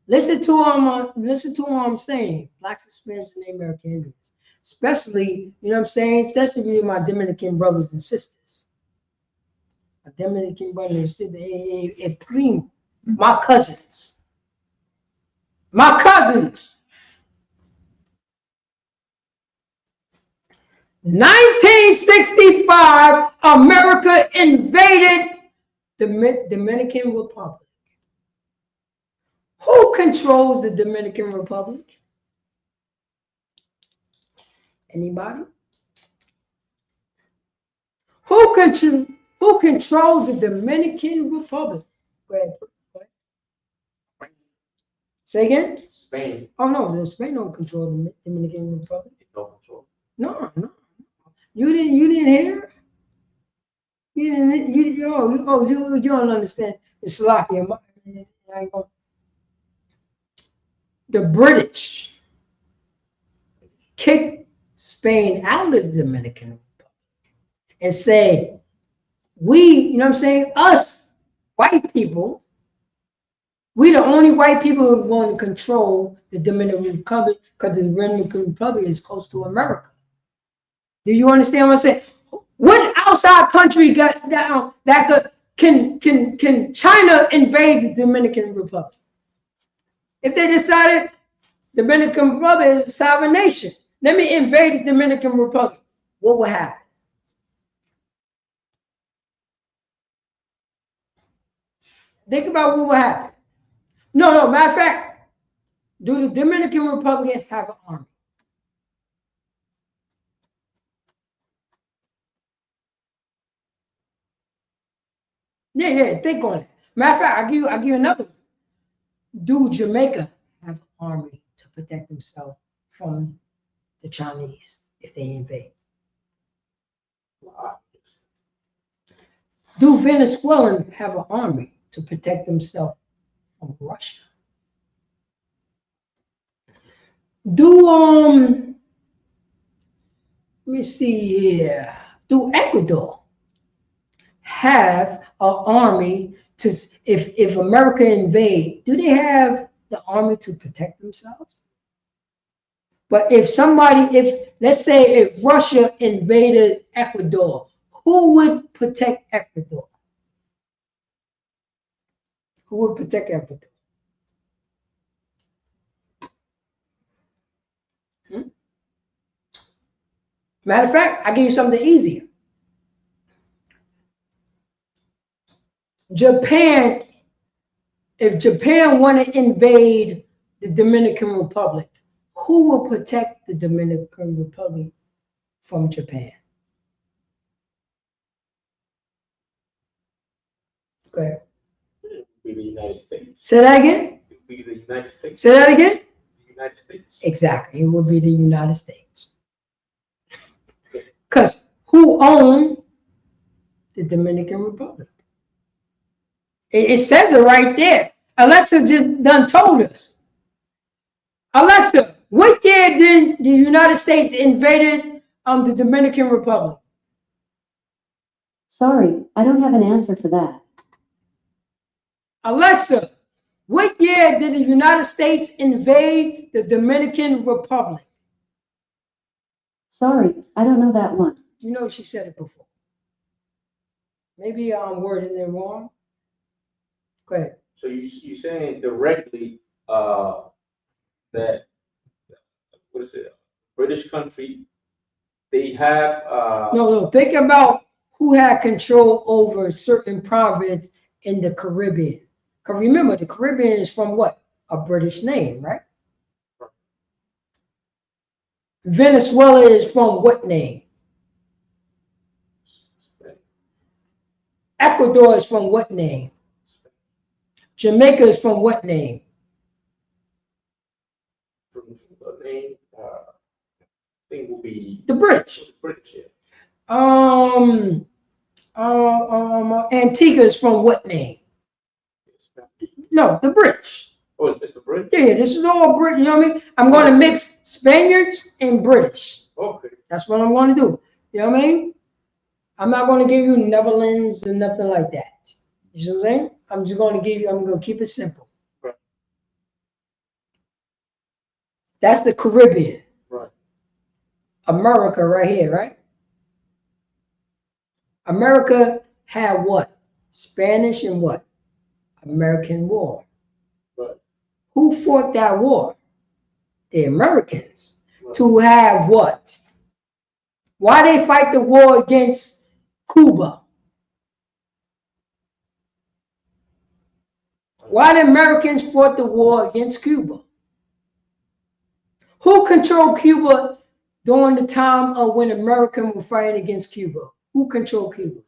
Listen to what I'm saying. Blacks, Hispanics, and American Indians. Especially, you know what I'm saying? Especially my Dominican brothers and sisters. My Dominican brothers and sisters, primo. My cousins. My cousins. 1965, America invaded the Dominican Republic. Who controls the Dominican Republic? Anybody? Who controls the Dominican Republic? Go ahead. Say again? Spain. Oh no, Spain don't control the Dominican Republic. Don't control. No. You didn't hear? You don't understand. It's lucky. The British kicked Spain out of the Dominican Republic and said, you know what I'm saying? Us, white people, we the only white people who want to control the Dominican Republic because the Dominican Republic is close to America. Do you understand what I'm saying? What outside country got down that can China invade the Dominican Republic? If they decided the Dominican Republic is a sovereign nation, let me invade the Dominican Republic, what would happen? Think about what would happen. No, matter of fact, do the Dominican Republic have an army? Yeah, think on it. Matter of fact, I'll give you another one. Do Jamaica have an army to protect themselves from the Chinese if they invade? Do Venezuelans have an army to protect themselves from Russia? Do let me see here. Do Ecuador have an army to, if America invade, do they have the army to protect themselves? But if let's say if Russia invaded Ecuador, who would protect Ecuador? Who would protect Ecuador? Matter of fact, I'll give you something easier. Japan, if Japan want to invade the Dominican Republic, who will protect the Dominican Republic from Japan? Go ahead. Be the United States. Say that again? Be the United States. Say that again? The United States. Exactly. It will be the United States. Because who owns the Dominican Republic? It says it right there. Alexa just done told us. Alexa, what year did the United States invaded the Dominican Republic? Sorry, I don't have an answer for that. Alexa, what year did the United States invade the Dominican Republic? Sorry, I don't know that one. You know she said it before. Maybe I'm wording it wrong. Go ahead. So you're saying directly that, what is it, British country, they have No, think about who had control over certain province in the Caribbean. Because remember, the Caribbean is from what? A British name, right? Venezuela is from what name? Ecuador is from what name? Jamaica is from what name? From the name, I think will be The British. British, yeah. Antigua is from what name? No, the British. Oh, it's the British? Yeah, this is all British. You know what I mean? I'm going to mix Spaniards and British. Okay. That's what I'm going to do. You know what I mean? I'm not going to give you Netherlands and nothing like that. You see what I'm saying? I'm just going to give you, I'm going to keep it simple. Right. That's the Caribbean. Right. America right here, right? America had what? Spanish and what? American War. Right. Who fought that war? The Americans. Right. To have what? Why they fight the war against Cuba? Why the Americans fought the war against Cuba? Who controlled Cuba during the time of when America was fighting against Cuba? Who controlled Cuba?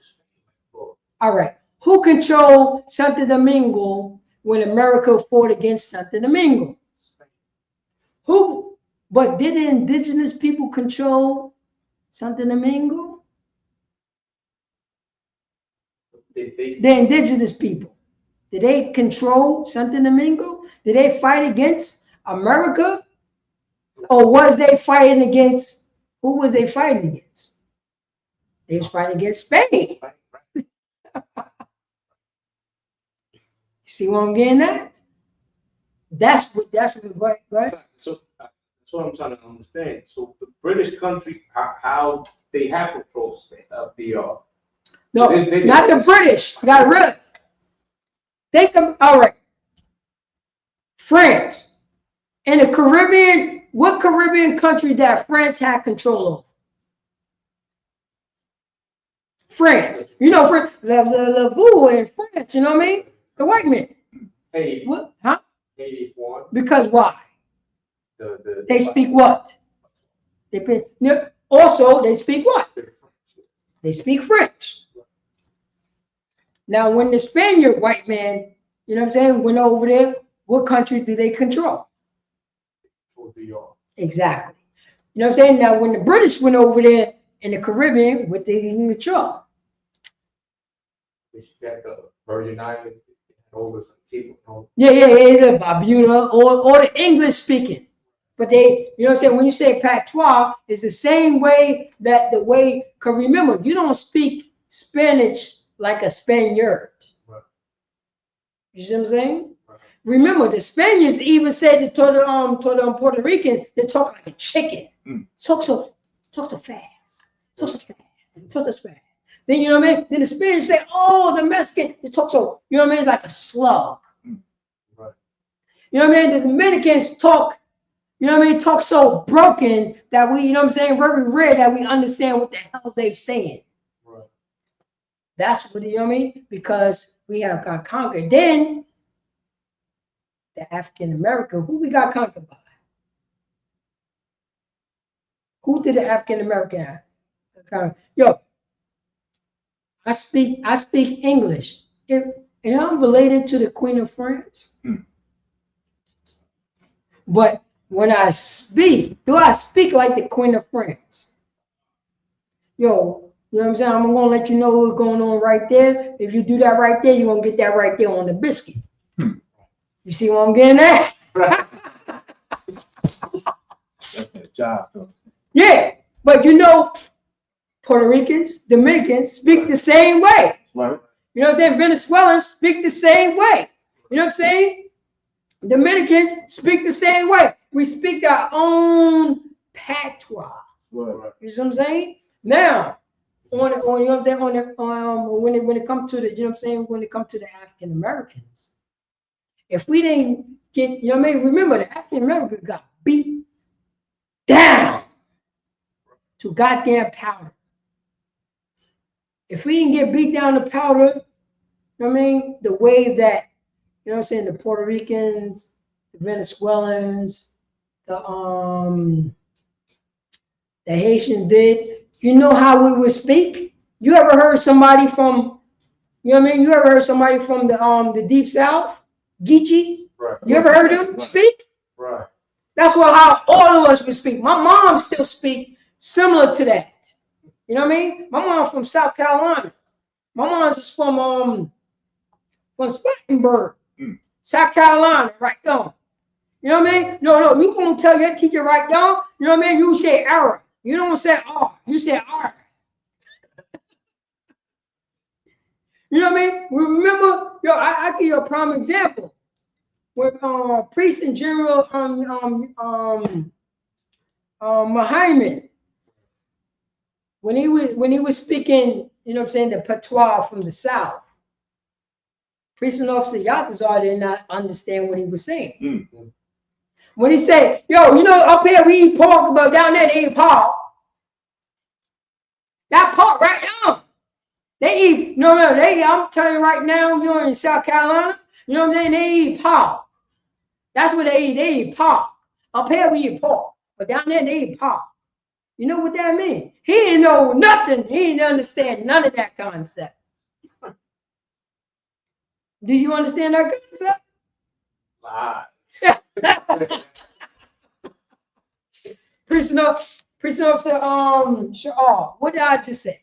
All right. Who controlled Santo Domingo when America fought against Santo Domingo? Who? But did the indigenous people control Santo Domingo? The indigenous people. Did they control Santo Domingo? Did they fight against America? Or was they fighting against, who was they fighting against? They was fighting against Spain. See what I'm getting at? That's what, go ahead. So that's what I'm trying to understand. So the British country, how they have control of the no, not the British. You got to realize. Think of, all right. France. In the Caribbean, what Caribbean country that France had control of? France. You know, Le Fou in France, you know what I mean? The white man. Hey. What? Huh? 81. Because why? They speak what? Also, they speak what? They speak French. Now, when the Spaniard white man, you know what I'm saying, went over there, what countries did they control? Exactly. You know what I'm saying? Now, when the British went over there in the Caribbean, what they didn't control? They got the Virgin Islands over some people. Yeah, Barbuda, or the English speaking. But they, you know what I'm saying, when you say patois, it's the same way that the way, because remember, you don't speak Spanish like a Spaniard. Right. You see what I'm saying? Right. Remember, the Spaniards even said to the Puerto Rican, they talk like a chicken. Talk so fast. Talk so fast. Then, you know what I mean? Then the Spaniards say, oh, the Mexican, they talk so, you know what I mean, like a slug. Right. You know what I mean? The Dominicans talk, you know what I mean, talk so broken that we, you know what I'm saying, very rare that we understand what the hell they saying. Right. That's what, you know what I mean? Because we have got conquered. Then, the African American, who we got conquered by? Who did the African American have? Yo, I speak English. And I'm related to the Queen of France. But when I speak, do I speak like the Queen of France? Yo, you know what I'm saying? I'm gonna let you know what's going on right there. If you do that right there, you're gonna get that right there on the biscuit. You see what I'm getting at? That's that job. Yeah, but you know, Puerto Ricans, Dominicans speak the same way. Right. You know what I'm saying? Venezuelans speak the same way. You know what I'm saying? Dominicans speak the same way. We speak our own patois. Right. You see what I'm saying? Now, you know what I'm saying, when it comes to the, you know what I'm saying, when it comes to the African Americans, if we didn't get, you know what I mean, remember the African Americans got beat down to goddamn powder. If we didn't get beat down to powder, you know what I mean, the way that, you know what I'm saying, the Puerto Ricans, the Venezuelans, the Haitians did, you know how we would speak? You ever heard somebody from, you know what I mean? You ever heard somebody from the Deep South? Geechee? Right. You ever heard them speak? Right. That's how all of us would speak. My mom still speak similar to that. You know what I mean? My mom's from South Carolina. My mom's just from Spartanburg, South Carolina, right down. You know what I mean? No, you gonna tell your teacher right down. You know what I mean? You say error. You don't say R. You say R. You know what I mean? Remember, yo, I give you a prime example. When Priest and General Muhammad, when he was speaking, you know what I'm saying, the patois from the South. Precinct Officer Yatazar did not understand what he was saying. When he said, yo, you know, up here we eat pork, but down there they eat pork. That pork right now. They eat, I'm telling you right now, you're in South Carolina, you know what I'm saying? They eat pork. That's what they eat. They eat pork. Up here we eat pork, but down there they eat pork. You know what that means? He didn't know nothing. He didn't understand none of that concept. Do you understand that concept? Precinct Officer, what did I just say?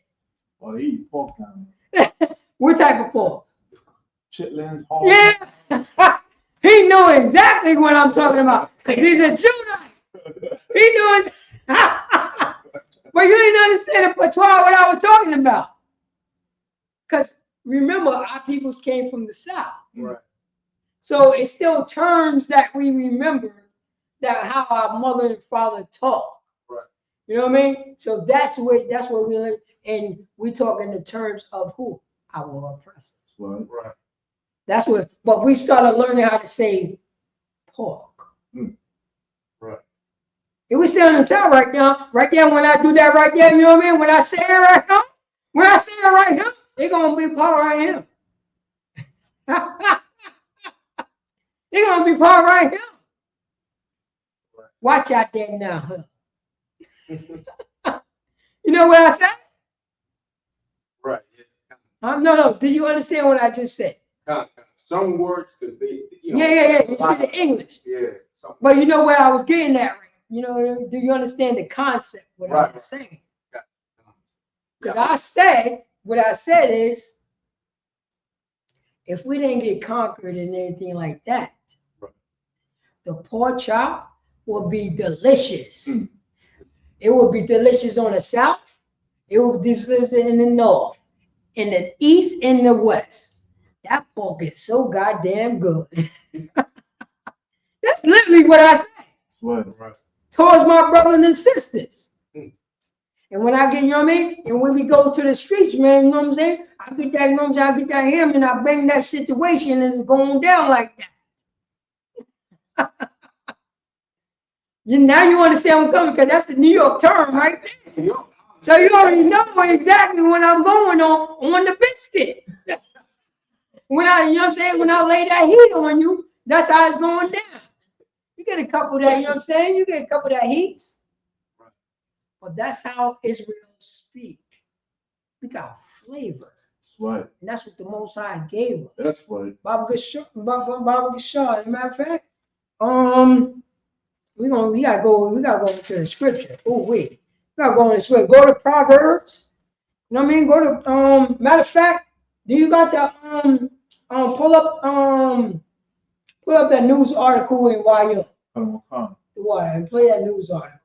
Oh, they eat pork down there. What type of pork? Chitlins, hog. Yeah. He knew exactly what I'm talking about. He's a Judite. He knew it. But you didn't understand it, what I was talking about. Because remember, our peoples came from the South. Right. So it's still terms that we remember that how our mother and father taught. Right. You know what I mean? So that's what we live, and we talk in the terms of who? Our oppressors. Right. That's what, but we started learning how to say pork. Right. It was still in the top right now. Right there, when I do that right there, you know what I mean? When I say it right now, they're gonna be part right here. They're gonna be part right here. Right. Watch out there now, huh? You know what I said? Right. No. Did you understand what I just said? Some words, because they, you know. Yeah. You see the English. Yeah. But you know where I was getting at, right? You know, do you understand the concept? What I was saying? Because I said, what I said is, if we didn't get conquered and anything like that, the pork chop will be delicious. It will be delicious on the south. It will be delicious in the north, in the east, and the west. That pork is so goddamn good. That's literally what I say. Towards my brothers and sisters. And when I get, you know what I mean? And when we go to the streets, man, you know what I'm saying? I get that, you know what I'm saying? I get that ham and I bring that situation and it's going down like that. Now you understand where I'm coming, because that's the New York term, right there. So you already know exactly when I'm going on the biscuit. When I, you know what I'm saying? When I lay that heat on you, that's how it's going down. You get a couple of that, you know what I'm saying? You get a couple of that heats. But that's how Israel speak. We got flavor. Right. And that's what the Most High gave us. That's right. Baba Gashar, as a matter of fact, we gotta go into the scripture. We gotta go in the scripture. Go to Proverbs. You know what I mean? Go to matter of fact, do you got the pull up that news article in YO? And play that news article.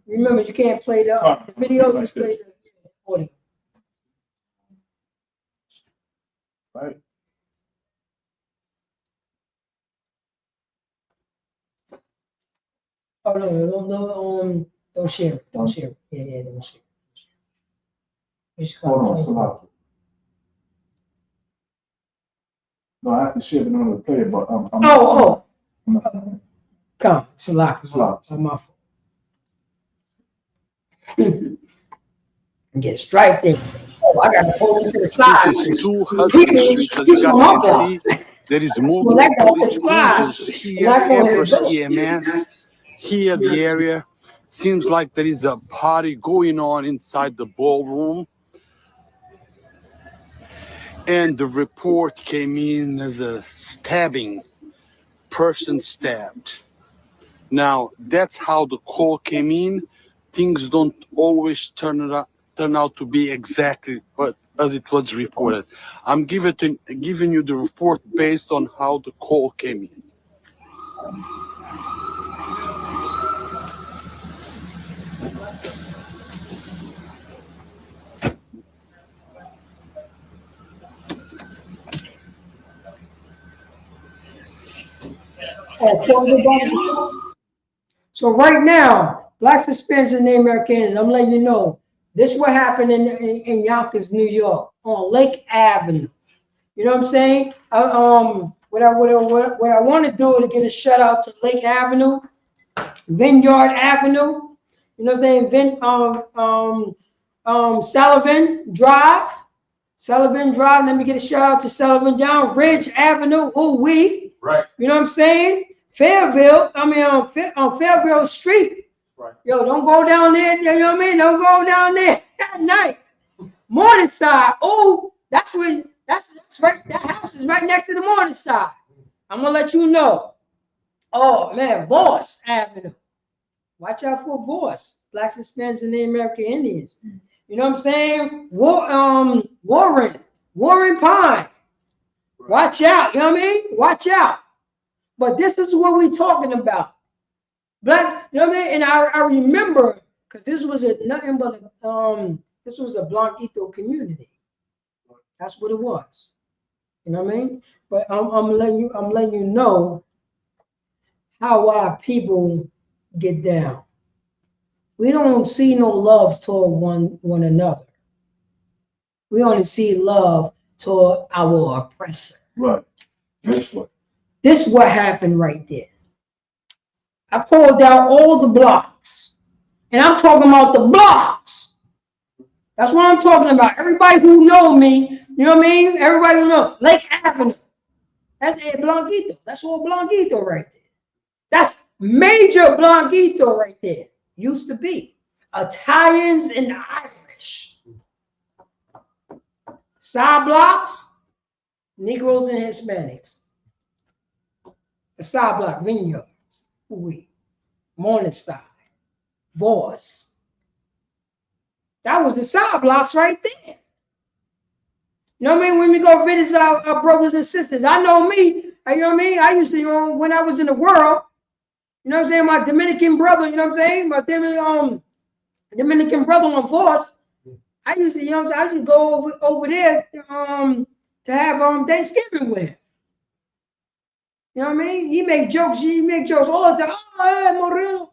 Remember, you can't play the video, just play the audio. Right. Oh no, don't share it. Don't share it. Yeah, don't share it. Hold on, Salaki. No, I have to share it in order to play it, but Come, Salaki. I'm my fault. Get striped in. Oh, I got to hold it to the side. It is too hot in the street, as you guys can see. There is multiple police cruisers here, Empress EMS, here the area. Seems like there is a party going on inside the ballroom. And the report came in as a stabbing, person stabbed. Now, that's how the call came in. Things don't always turn out to be exactly as it was reported. I'm giving you the report based on how the call came in. So right now, Blacks, Hispanics, and Native Americans, I'm letting you know, this is what happened in Yonkers, New York, on Lake Avenue. You know what I'm saying? What I want to do to get a shout out to Lake Avenue, Vineyard Avenue. You know what I'm saying? Sullivan Drive. Sullivan Drive. Let me get a shout out to Sullivan Down Ridge Avenue. Ooh wee. Right. You know what I'm saying? Fairville. I mean on Fairville Street. Right. Yo, don't go down there. You know what I mean? Don't go down there at night. Morningside. Oh, that's right. That house is right next to the Morningside. I'm gonna let you know. Oh man, Voss Avenue. Watch out for Voss. Blacks, Hispanics, and the American Indians. You know what I'm saying? Warren Pine. Watch out. You know what I mean? Watch out. But this is what we're talking about. Black, you know what I mean? And I remember, because this was nothing but this was a Blanquito community. That's what it was. You know what I mean? But I'm letting you know how our people get down. We don't see no love toward one another. We only see love toward our oppressor. Right. That's what. This is what happened right there. I pulled out all the blocks. And I'm talking about the blocks. That's what I'm talking about. Everybody who know me, you know what I mean? Everybody who know Lake Avenue. That's Blanquito. That's all Blanquito right there. That's major Blanquito right there. Used to be. Italians and Irish. Side blocks, Negroes and Hispanics. The side block, Vineyards, Morningside, Voss. That was the side blocks right there. You know what I mean? When we go visit our brothers and sisters, I know me. You know what I mean? I used to, when I was in the world, you know what I'm saying? My Dominican brother, you know what I'm saying? My Dominican brother on Voss. I used to, you know what I'm saying? I used to go over there to have Thanksgiving with him. You know what I mean? He make jokes all the time. Oh, hey, Moreno.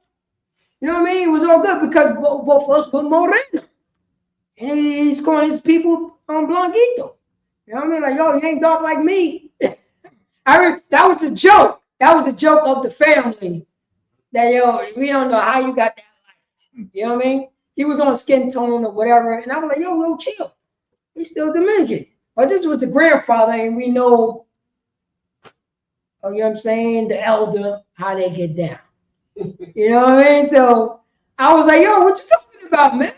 You know what I mean? It was all good because both of us were Moreno. And he's calling his people Blanquito. You know what I mean? Like, yo, you ain't dark like me. That was a joke. That was a joke of the family. That, yo, we don't know how you got that light. You know what I mean? He was on skin tone or whatever. And I was like, yo, chill. He's still Dominican. But this was the grandfather, and we know, you know what I'm saying, the elder, how they get down. You know what I mean? So I was like, yo, what you talking about, man?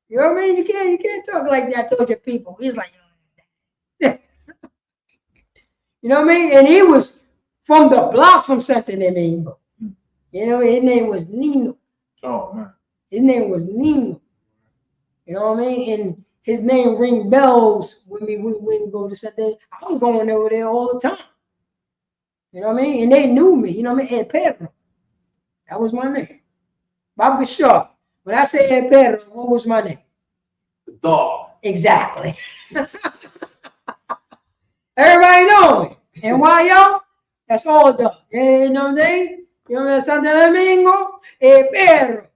You know what I mean? You can't talk like that towards your people. He's like, yo. You know what I mean? And he was from the block from Santo Domingo. You know, his name was Nino. Oh, man. His name was Nino. You know what I mean? And his name ring bells when we go to Santo. I was going over there all the time. You know what I mean? And they knew me. You know what I mean? Ed Pedro. That was my name. Bob Shaw. When I say Ed Pedro, what was my name? The dog. Exactly. Everybody know me. And why, y'all? That's all dog. You know what I'm saying? You know what I'm saying? Santo Domingo, Ed Pedro.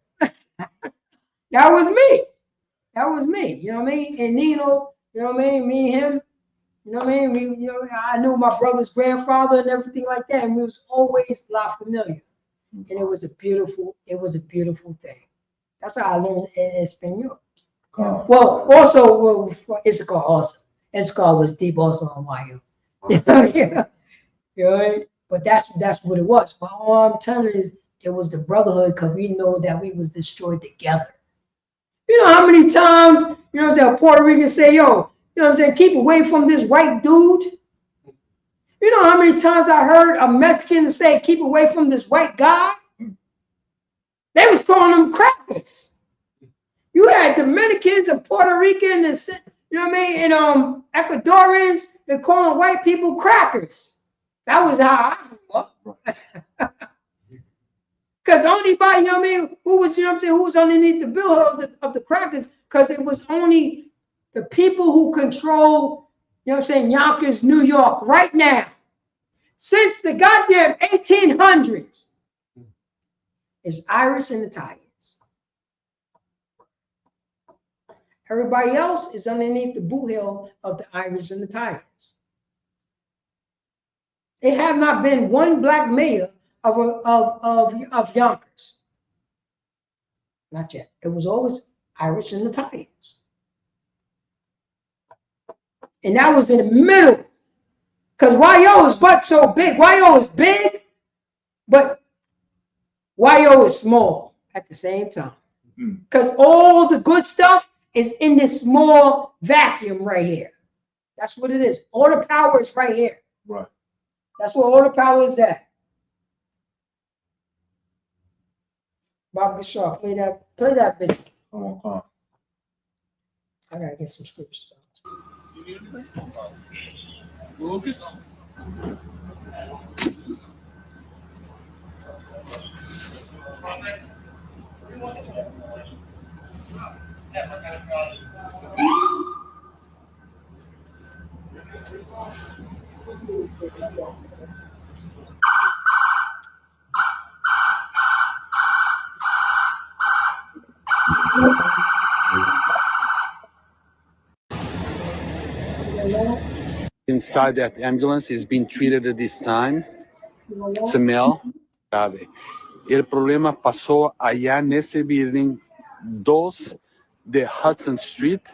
That was me. That was me. You know what I mean? And Nino, you know what I mean? Me and him. You know what I mean? I knew my brother's grandfather and everything like that, and we was always La Familia. And it was a beautiful thing. That's how I learned Espanol. Well, also Issachar also. Issachar was deep also on YU. Yeah. You know, but that's what it was. But all I'm telling you is it was the brotherhood because we know that we was destroyed together. You know how many times, you know what I'm saying, Puerto Ricans say, yo, you know what I'm saying, keep away from this white dude. You know how many times I heard a Mexican say, keep away from this white guy? They was calling them crackers. You had Dominicans and Puerto Ricans and, you know what I mean, and Ecuadorians, they're calling white people crackers. That was how I grew up. Because the only body, you know what I mean, who was, you know what I'm saying, who was underneath the bill of the crackers, because it was only the people who control, you know what I'm saying, Yonkers, New York, right now. Since the goddamn 1800s, it's Irish and Italians. Everybody else is underneath the boot heel of the Irish and Italians. There have not been one black mayor of Yonkers. Not yet. It was always Irish and Italians. And that was in the middle. Because YO is but so big. YO is big, but YO is small at the same time. Because all the good stuff is in this small vacuum right here. That's what it is. All the power is right here. Right. That's where all the power is at. Bob Shaw, play that video. Oh, I gotta get some scriptures. Lucas? Inside that ambulance is being treated at this time. It's a male. Grave. El problema pasó allá en ese building 2 de Hudson Street,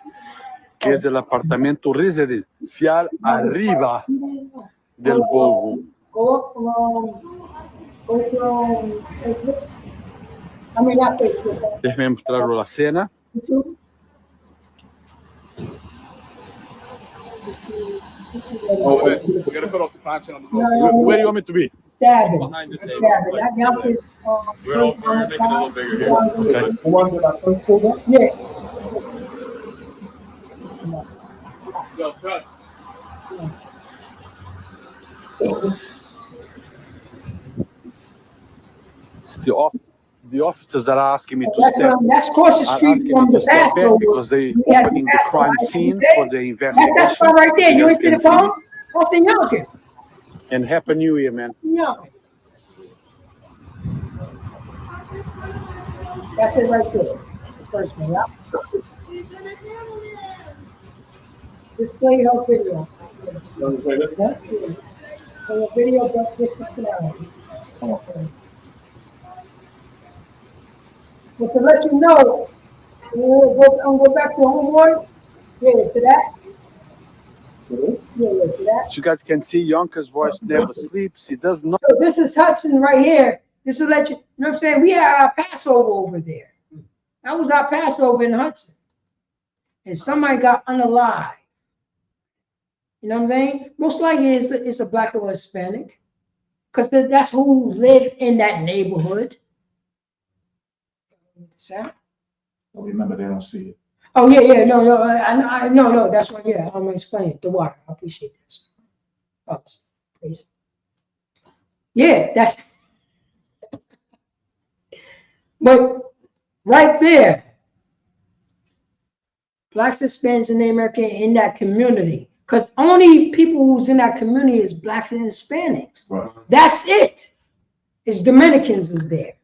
que es el apartamento residencial arriba del ballroom. Déjeme mostrarlo la cena. Oh, wait. We gotta cut off the content on the boat. Where do you want me to be? Stabbing. Behind the table. We're making it a little bigger here. Okay. Yeah. Go, cut. It's the officers that are asking me to That's step. that's across the street from the Step back Passover. because they Yeah, opening the Passover. crime scene for the That's investigation. spot right there. You guys ain't see the can see. phone? That's in Yonkers. And Happy New Year, man. Yonkers. That's it right there. The first one, yeah. Just play her video. Play this one? Play a video, but just the sound. Okay. But to let you know, I'm go back to homework. Yeah, to that. Yeah, to that. As you guys can see, Yonkers' voice never sleeps. He does not. So this is Hudson right here. This will let you know what I'm saying? We had our Passover over there. That was our Passover in Hudson. And somebody got unalive. You know what I'm saying? Most likely it's a black or Hispanic. Because that's who lived in that neighborhood. Sound? Remember, they don't see it. Oh yeah, no, that's right. Yeah, I'm gonna explain it. The water, I appreciate this. Oh, please. Yeah, that's. But right there, blacks, Hispanics, and Native American in that community, because only people who's in that community is blacks and Hispanics. Right. That's it. It's Dominicans is there.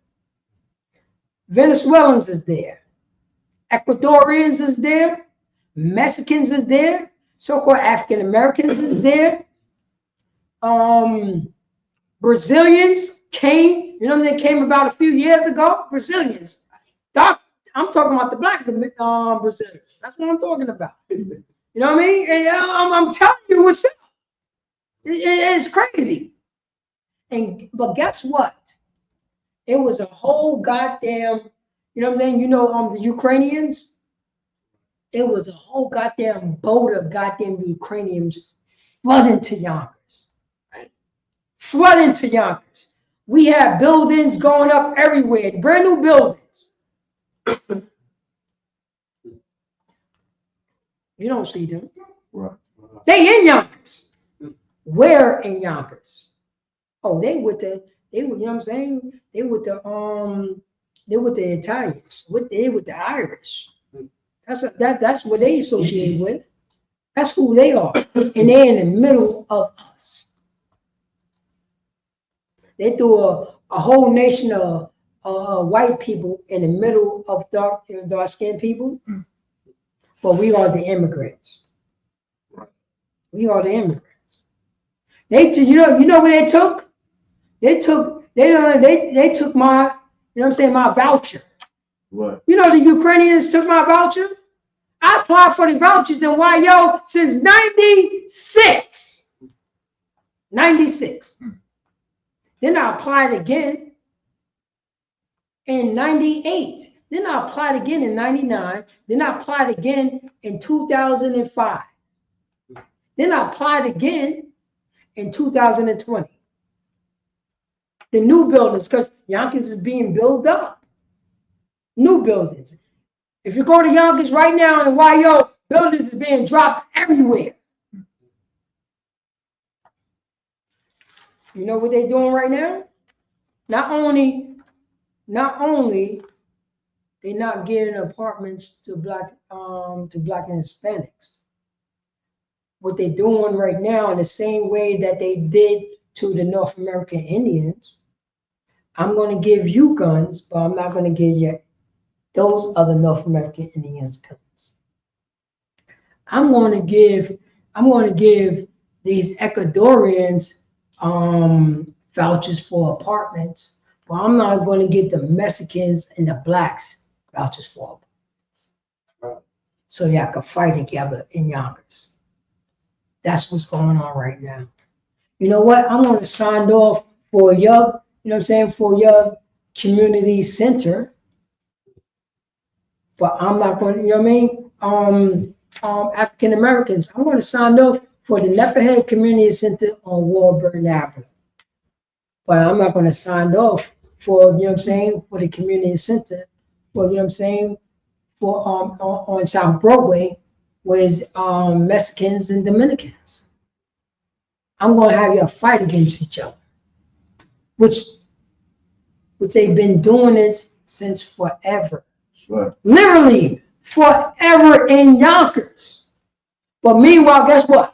Venezuelans is there. Ecuadorians is there. Mexicans is there. So-called African Americans is there. Brazilians came, you know, they came about a few years ago. Brazilians. I'm talking about the black Brazilians. That's what I'm talking about. You know what I mean? And I'm telling you what's up. It's crazy. But guess what? It was a whole goddamn, you know what I'm saying? You know, the Ukrainians. It was a whole goddamn boat of goddamn Ukrainians flooding to Yonkers. Right? Flooding to Yonkers. We had buildings going up everywhere, brand new buildings. You don't see them. Right. They in Yonkers. Where in Yonkers? Oh, they with the, you know what I'm saying? They with the Italians. They with the Irish. That's what they associate with. That's who they are. And they're in the middle of us. They threw a whole nation of white people in the middle of dark-skinned people. But we are the immigrants. We are the immigrants. You know what they took? They took my, you know what I'm saying, my voucher. What? You know the Ukrainians took my voucher? I applied for the vouchers in YO since 96. 96. Then I applied again in 98. Then I applied again in 99. Then I applied again in 2005. Then I applied again in 2020. The new buildings, because Yonkers is being built up. New buildings. If you go to Yonkers right now in YO, buildings is being dropped everywhere. You know what they're doing right now? Not only they're not giving apartments to black and Hispanics. What they're doing right now in the same way that they did to the North American Indians, I'm going to give you guns, but I'm not going to give you those other North American Indians guns. I'm going to give these Ecuadorians vouchers for apartments, but I'm not going to give the Mexicans and the blacks vouchers for apartments. So y'all can fight together in Yonkers. That's what's going on right now. You know what? I'm going to sign off for your, you know what I'm saying, for your community center. But I'm not going to, you know what I mean? African Americans. I'm going to sign off for the Nepperhead Community Center on Warburton Avenue. But I'm not going to sign off for, you know what I'm saying, for the community center, for, you know what I'm saying, for on South Broadway with Mexicans and Dominicans. I'm going to have you fight against each other, which they've been doing it since forever. Sure. Literally forever in Yonkers. But meanwhile, guess what?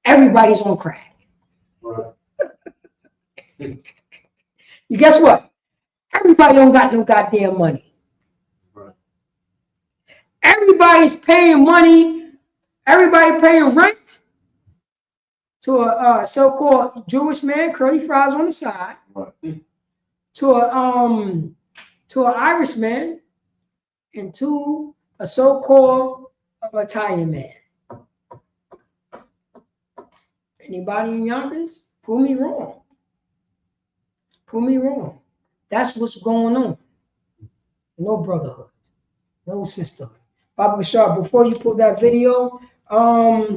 Everybody's on crack. Right. You guess what? Everybody don't got no goddamn money. Right. Everybody's paying money. Everybody paying rent to a so-called Jewish man, curly fries on the side. Right. To an Irish man, and to a so-called Italian man. Anybody in Yonkers? Prove me wrong. Prove me wrong. That's what's going on. No brotherhood, no sisterhood. Baba Bashar, before you put that video, let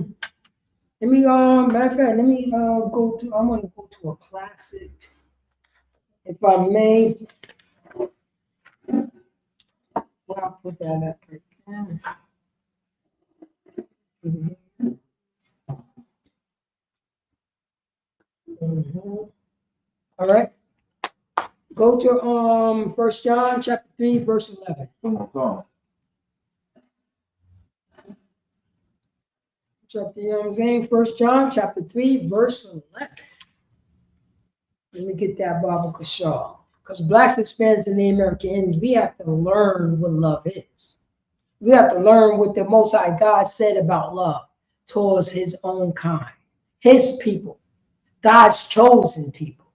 me matter of fact, let me I'm gonna go to a classic, if I may. Well, I'll put that up right there. All right. Go to 1 John chapter 3, verse 11. Chapter, you know what I'm saying? 1 John chapter 3, verse 11. Let me get that Baba Kashal. Because blacks, Hispanics, and the American Indians, we have to learn what love is. We have to learn what the Most High God said about love towards his own kind, his people, God's chosen people.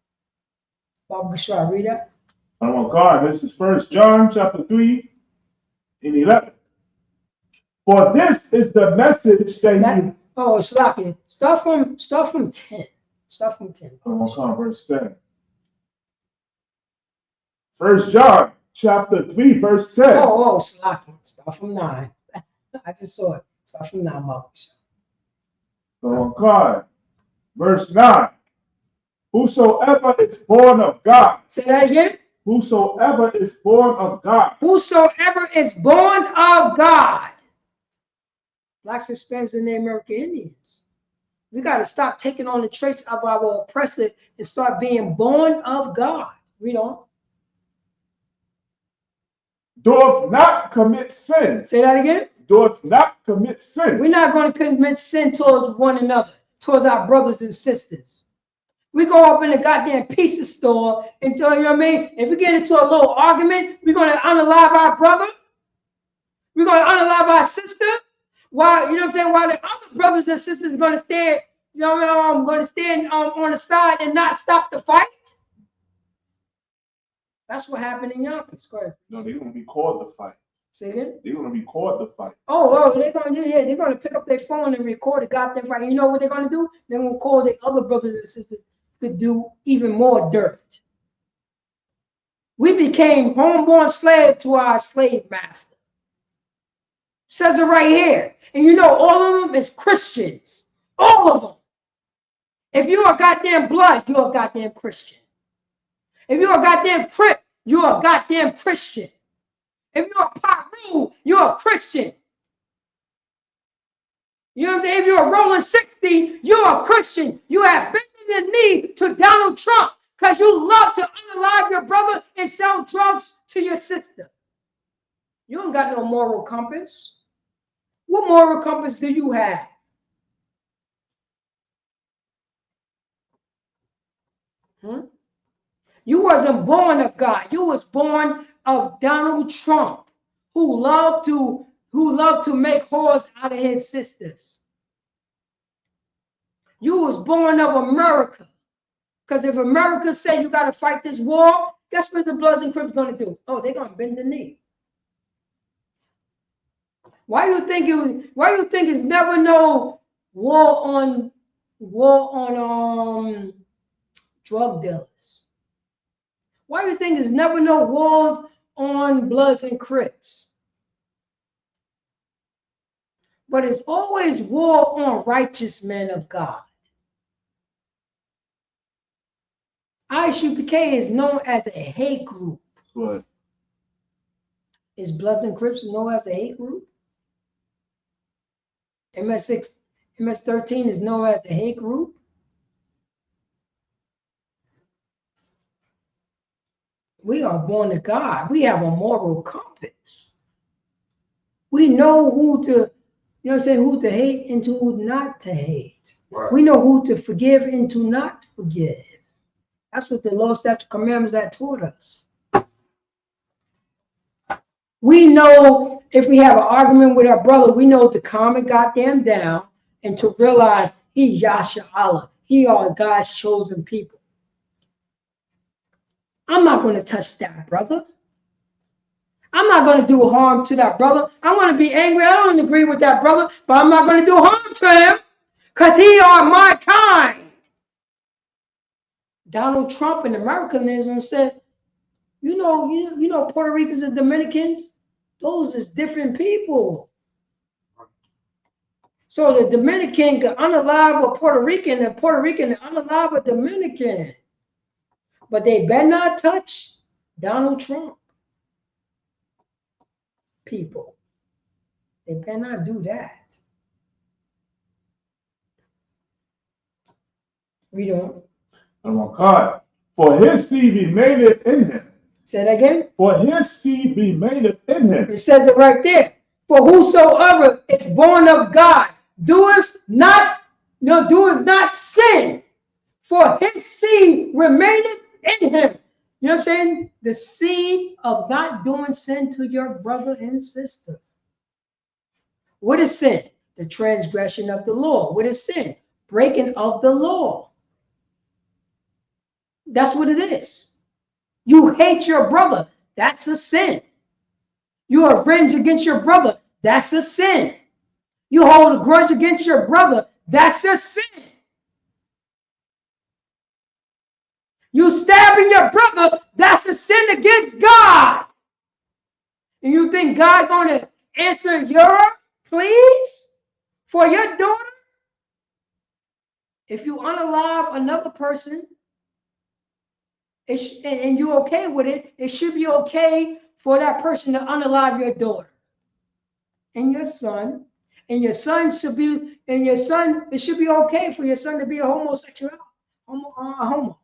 Baba Kashal, read that. Oh God, this is 1 John chapter 3 and 11. For this is the message that you. Oh, Slappy. Start from 10. Start from 10. Oh God, verse 10. 1 John chapter 3, verse 10. Oh, Slappy. Start from 9. I just saw it. Start from 9, Baba Kashal. Oh God, verse 9. Whosoever is born of God. Say that again. Whosoever is born of God. Whosoever is born of God. Blacks, Hispanics, and the American Indians. We got to stop taking on the traits of our oppressor and start being born of God. Read on. Doth not commit sin. Say that again. Doth not commit sin. We're not going to commit sin towards one another, towards our brothers and sisters. We go up in the goddamn pizza store and tell you what I mean? If we get into a little argument, we're going to unalive our brother. We're going to unalive our sister. While, you know what I'm saying? While the other brothers and sisters are going to stand you know, I'm going to stand on the side and not stop the fight. That's what happened in Yonkers. Go ahead. No, they're gonna be called the fight. Say again? They're gonna be called the fight. Oh, they're gonna pick up their phone and record the goddamn fight. You know what they're gonna do? They're gonna call their other brothers and sisters to do even more dirt. We became homeborn slave to our slave master. Says it right here. And you know, all of them is Christians. All of them. If you're a goddamn blood, you're a goddamn Christian. If you're a goddamn Crip, you're a goddamn Christian. If you're a Paru, you're a Christian. You know what I'm saying? If you're a Rolling 60, you're a Christian. You have bent the knee to Donald Trump because you love to unalive your brother and sell drugs to your sister. You don't got no moral compass. What moral compass do you have? You wasn't born of God. You was born of Donald Trump, who loved to make whores out of his sisters. You was born of America. Because if America said you got to fight this war, guess what the Bloods and Crips going to do? Oh, they're going to bend the knee. Why you think it's never no war on drug dealers? Why do you think there's never no wars on Bloods and Crips? But it's always war on righteous men of God. ISUPK is known as a hate group. What? Is Bloods and Crips known as a hate group? MS-13 is known as a hate group. We are born of God. We have a moral compass. We know who to, you know what I'm saying, who to hate and who not to hate. Right. We know who to forgive and to not forgive. That's what the law, statute, commandments that taught us. We know if we have an argument with our brother, we know to calm it goddamn down and to realize he's Yasha Allah. He are God's chosen people. I'm not going to touch that brother. I'm not going to do harm to that brother. I'm going to be angry. I don't agree with that brother, but I'm not going to do harm to him because he are my kind. Donald Trump and Americanism said, you know, Puerto Ricans and Dominicans, those is different people. So the Dominican can unalive a Puerto Rican, and Puerto Rican can unalive a Dominican. But they better not touch Donald Trump people. They better not do that. We don't. Oh my God. For his seed be made it in him. Say that again. For his seed be made it in him. It says it right there. For whosoever is born of God doeth not sin. For his seed remaineth in him. You know what I'm saying? The seed of not doing sin to your brother and sister. What is sin? The transgression of the law. What is sin? Breaking of the law. That's what it is. You hate your brother. That's a sin. You are revenge against your brother. That's a sin. You hold a grudge against your brother. That's a sin. You stabbing your brother, that's a sin against God. And you think God going to answer your pleas for your daughter? If you unalive another person, and you're okay with it, it should be okay for that person to unalive your daughter and your son. And your son should be, it should be okay for your son to be a homosexual, a homo.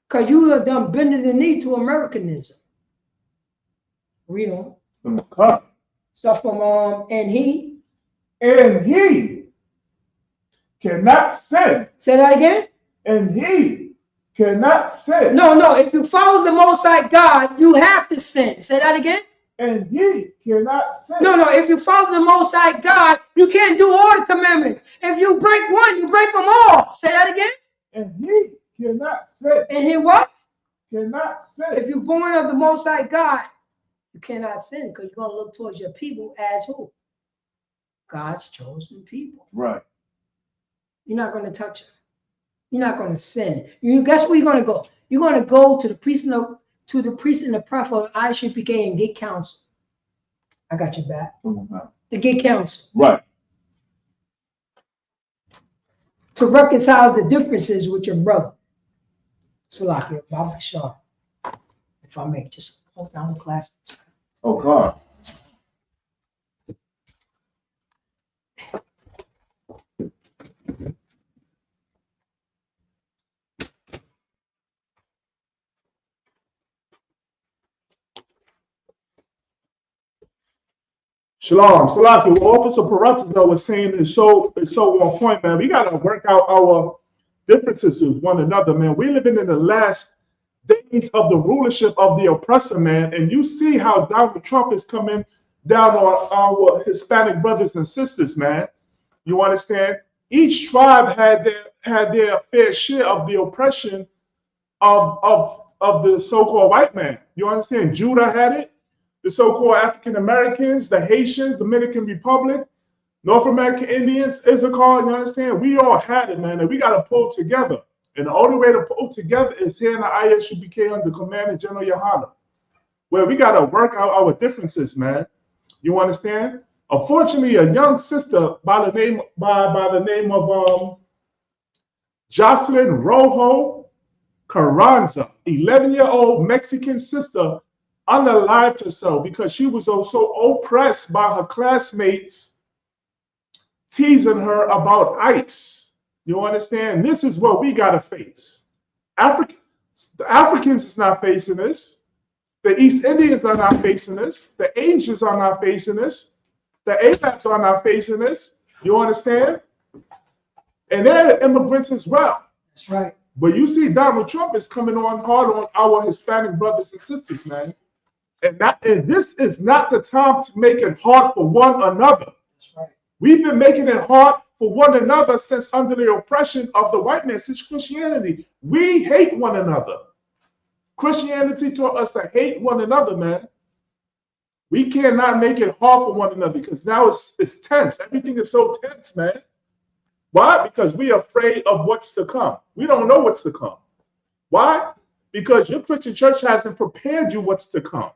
Because you have done bending the knee to Americanism. Read on. Stuff from and he cannot sin. Say that again. And he cannot sin. No. If you follow the Most High God, you have to sin. Say that again. And he cannot sin. No, if you follow the Most High God, you can't do all the commandments. If you break one, you break them all. Say that again. And he cannot sin. And he what? Cannot sin. If you're born of the Most High God, you cannot sin because you're going to look towards your people as who? God's chosen people. Right. You're not going to touch them. You're not going to sin. You guess where you're going to go? You're going to go to the priest and the prophet of ISUPK and get counsel. I got your back. To get counsel. Right. To reconcile the differences with your brother. Salakia, Baba Shah. If I may, just hold down the classics. Oh, God. Shalom. Salaki, what Officer Paratizo was saying is so on point, man. We got to work out our differences with one another, man. We're living in the last days of the rulership of the oppressor, man. And you see how Donald Trump is coming down on our Hispanic brothers and sisters, man. You understand? Each tribe had their fair share of the oppression of the so-called white man. You understand? Judah had it. The so-called African Americans, the Haitians, Dominican Republic, North American Indians, Issachar, you understand? We all had it, man, and we got to pull together. And the only way to pull together is here in the ISUPK under Command of General Yohana, where we got to work out our differences, man. You understand? Unfortunately, a young sister by the name of Jocelyn Rojo Carranza, 11-year-old Mexican sister, unalived herself because she was so oppressed by her classmates teasing her about ICE. You understand? This is what we got to face. The Africans is not facing this. The East Indians are not facing this. The Asians are not facing this. The Arabs are not facing this. You understand? And they're immigrants as well. That's right. But you see Donald Trump is coming on hard on our Hispanic brothers and sisters, man. And this is not the time to make it hard for one another. That's right. We've been making it hard for one another since under the oppression of the white man, since Christianity. We hate one another. Christianity taught us to hate one another, man. We cannot make it hard for one another because now it's tense. Everything is so tense, man. Why? Because we are afraid of what's to come. We don't know what's to come. Why? Because your Christian church hasn't prepared you what's to come.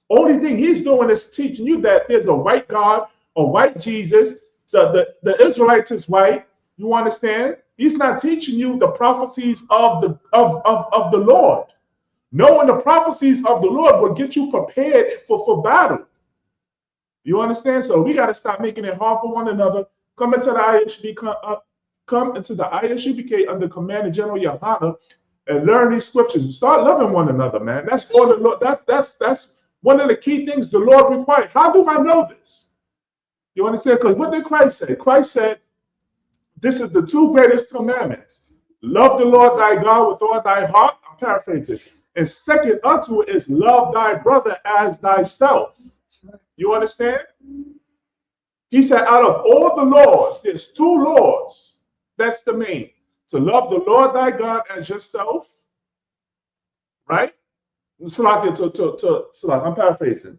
Only thing he's doing is teaching you that there's a white God, a white Jesus. The Israelites is white. You understand? He's not teaching you the prophecies of the Lord. Knowing the prophecies of the Lord will get you prepared for battle. You understand? So we got to stop making it hard for one another. Come into the ISUPK under Command of General Yohana and learn these scriptures and start loving one another, man. That's all the Lord. That's one of the key things the Lord required. How do I know this? You understand? Because what did Christ say? Christ said, this is the two greatest commandments. Love the Lord thy God with all thy heart. I'm paraphrasing. And second unto it is love thy brother as thyself. You understand? He said, out of all the laws, there's two laws. That's the main. To love the Lord thy God as yourself. Right? I'm paraphrasing.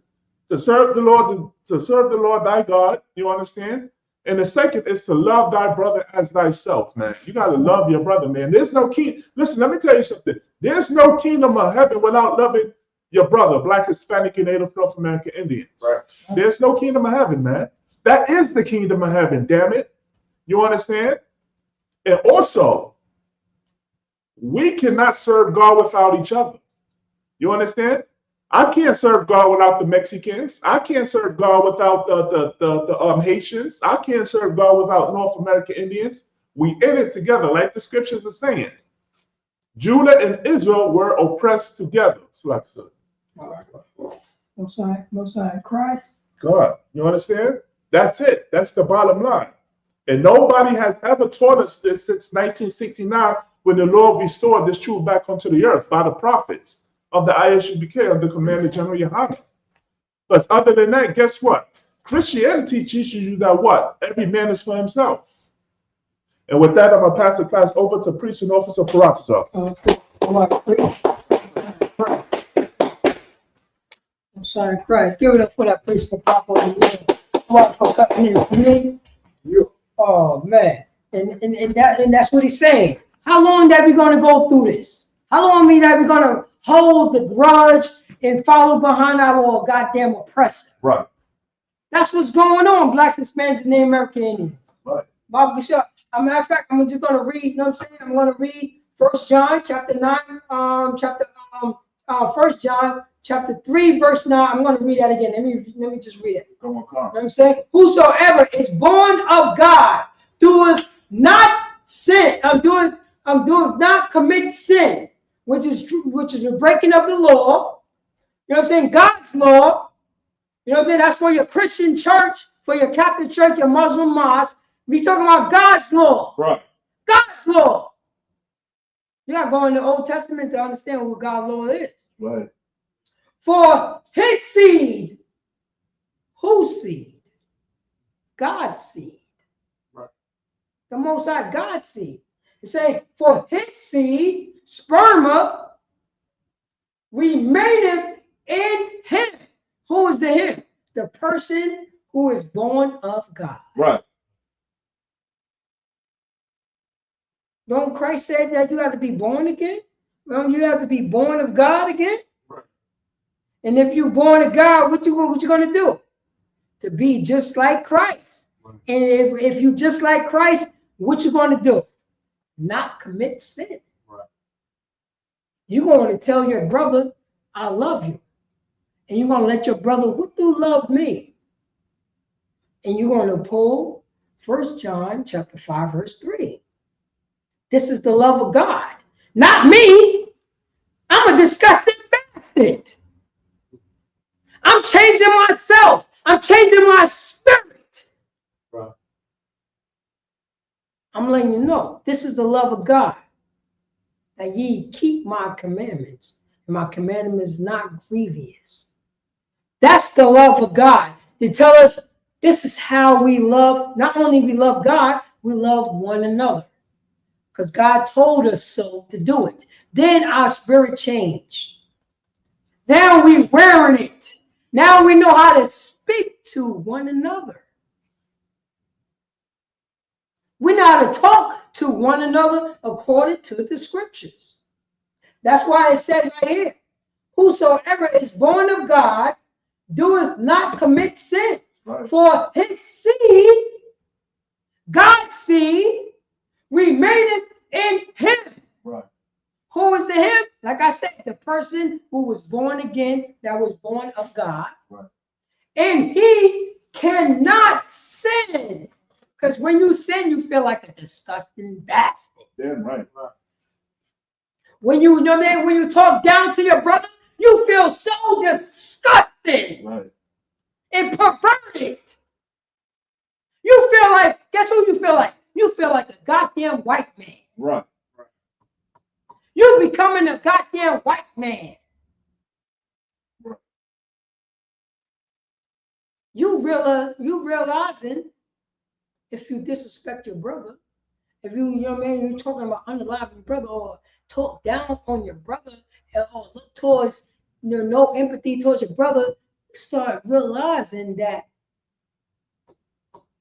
To serve the Lord thy God, you understand? And the second is to love thy brother as thyself, man. You got to love your brother, man. There's no key. Listen, let me tell you something. There's no kingdom of heaven without loving your brother, Black, Hispanic, and Native North American Indians. Right. There's no kingdom of heaven, man. That is the kingdom of heaven, damn it. You understand? And also, we cannot serve God without each other. You understand? I can't serve God without the Mexicans. I can't serve God without the Haitians. I can't serve God without North American Indians. We in it together, like the scriptures are saying. Judah and Israel were oppressed together. Most High Christ. God, you understand? That's it. That's the bottom line. And nobody has ever taught us this since 1969 when the Lord restored this truth back onto the earth by the prophets of the ISUPK under Command of General Yohana. Because other than that, guess what? Christianity teaches you that what? Every man is for himself. And with that, I'm going to pass the class over to Priest and Officer Perazzo. I'm sorry, Christ. Give it up for that priest for proper. For cutting in for me. Oh man. And that's what he's saying. How long that we gonna go through this? How long that we gonna hold the grudge and follow behind our goddamn oppressor? Right. That's what's going on, blacks, Hispanics, and Native American Indians. Right. Bob Bishop. As a matter of fact, I'm just gonna read, you know what I'm saying? I'm gonna read 1 John chapter 9, 1 John chapter 3, verse 9. I'm gonna read that again. Let me just read it. Come on, You know what I'm saying? Whosoever is born of God doeth not sin, doeth not commit sin, which is the breaking of the law. You know what I'm saying? God's law. You know what I'm saying? That's for your Christian church, for your Catholic church, your Muslim mosque. We talking about God's law. Right. God's law. You gotta go in the Old Testament to understand what God's law is. Right. For his seed. Whose seed? God's seed. Right. The Most High God's seed. It say, for his seed, sperma, remaineth in him. Who is the him? The person who is born of God. Right. Don't Christ say that you have to be born again? Well, you have to be born of God again? Right. And if you're born of God, what you gonna do? To be just like Christ. Right. And if you just like Christ, what you gonna do? Not commit sin. Right. You're going to tell your brother, I love you. And you're going to let your brother, what do love me? And you're going to pull 1 John chapter 5, verse 3. This is the love of God. Not me. I'm a disgusting bastard. I'm changing myself. I'm changing my spirit. Right. I'm letting you know, this is the love of God. That ye keep my commandments. And my commandment is not grievous. That's the love of God. To tell us this is how we love. Not only we love God, we love one another. Because God told us so to do it. Then our spirit changed. Now we're wearing it. Now we know how to speak to one another. We know how to talk to one another according to the scriptures. That's why it says right here, whosoever is born of God doeth not commit sin. Right. For his seed, God's seed, remaineth in him. Right. Who is the him? Like I said, the person who was born again, that was born of God. Right. And he cannot sin. Because when you sin, you feel like a disgusting bastard. Damn right. When you know that when you talk down to your brother, you feel so disgusting. Right. And perverted. You feel like, guess who you feel like? You feel like a goddamn white man. Right. You're becoming a goddamn white man. Right. You realizing if you disrespect your brother, if you know what I mean, you're talking about unalive your brother or talk down on your brother or look towards, no empathy towards your brother, start realizing that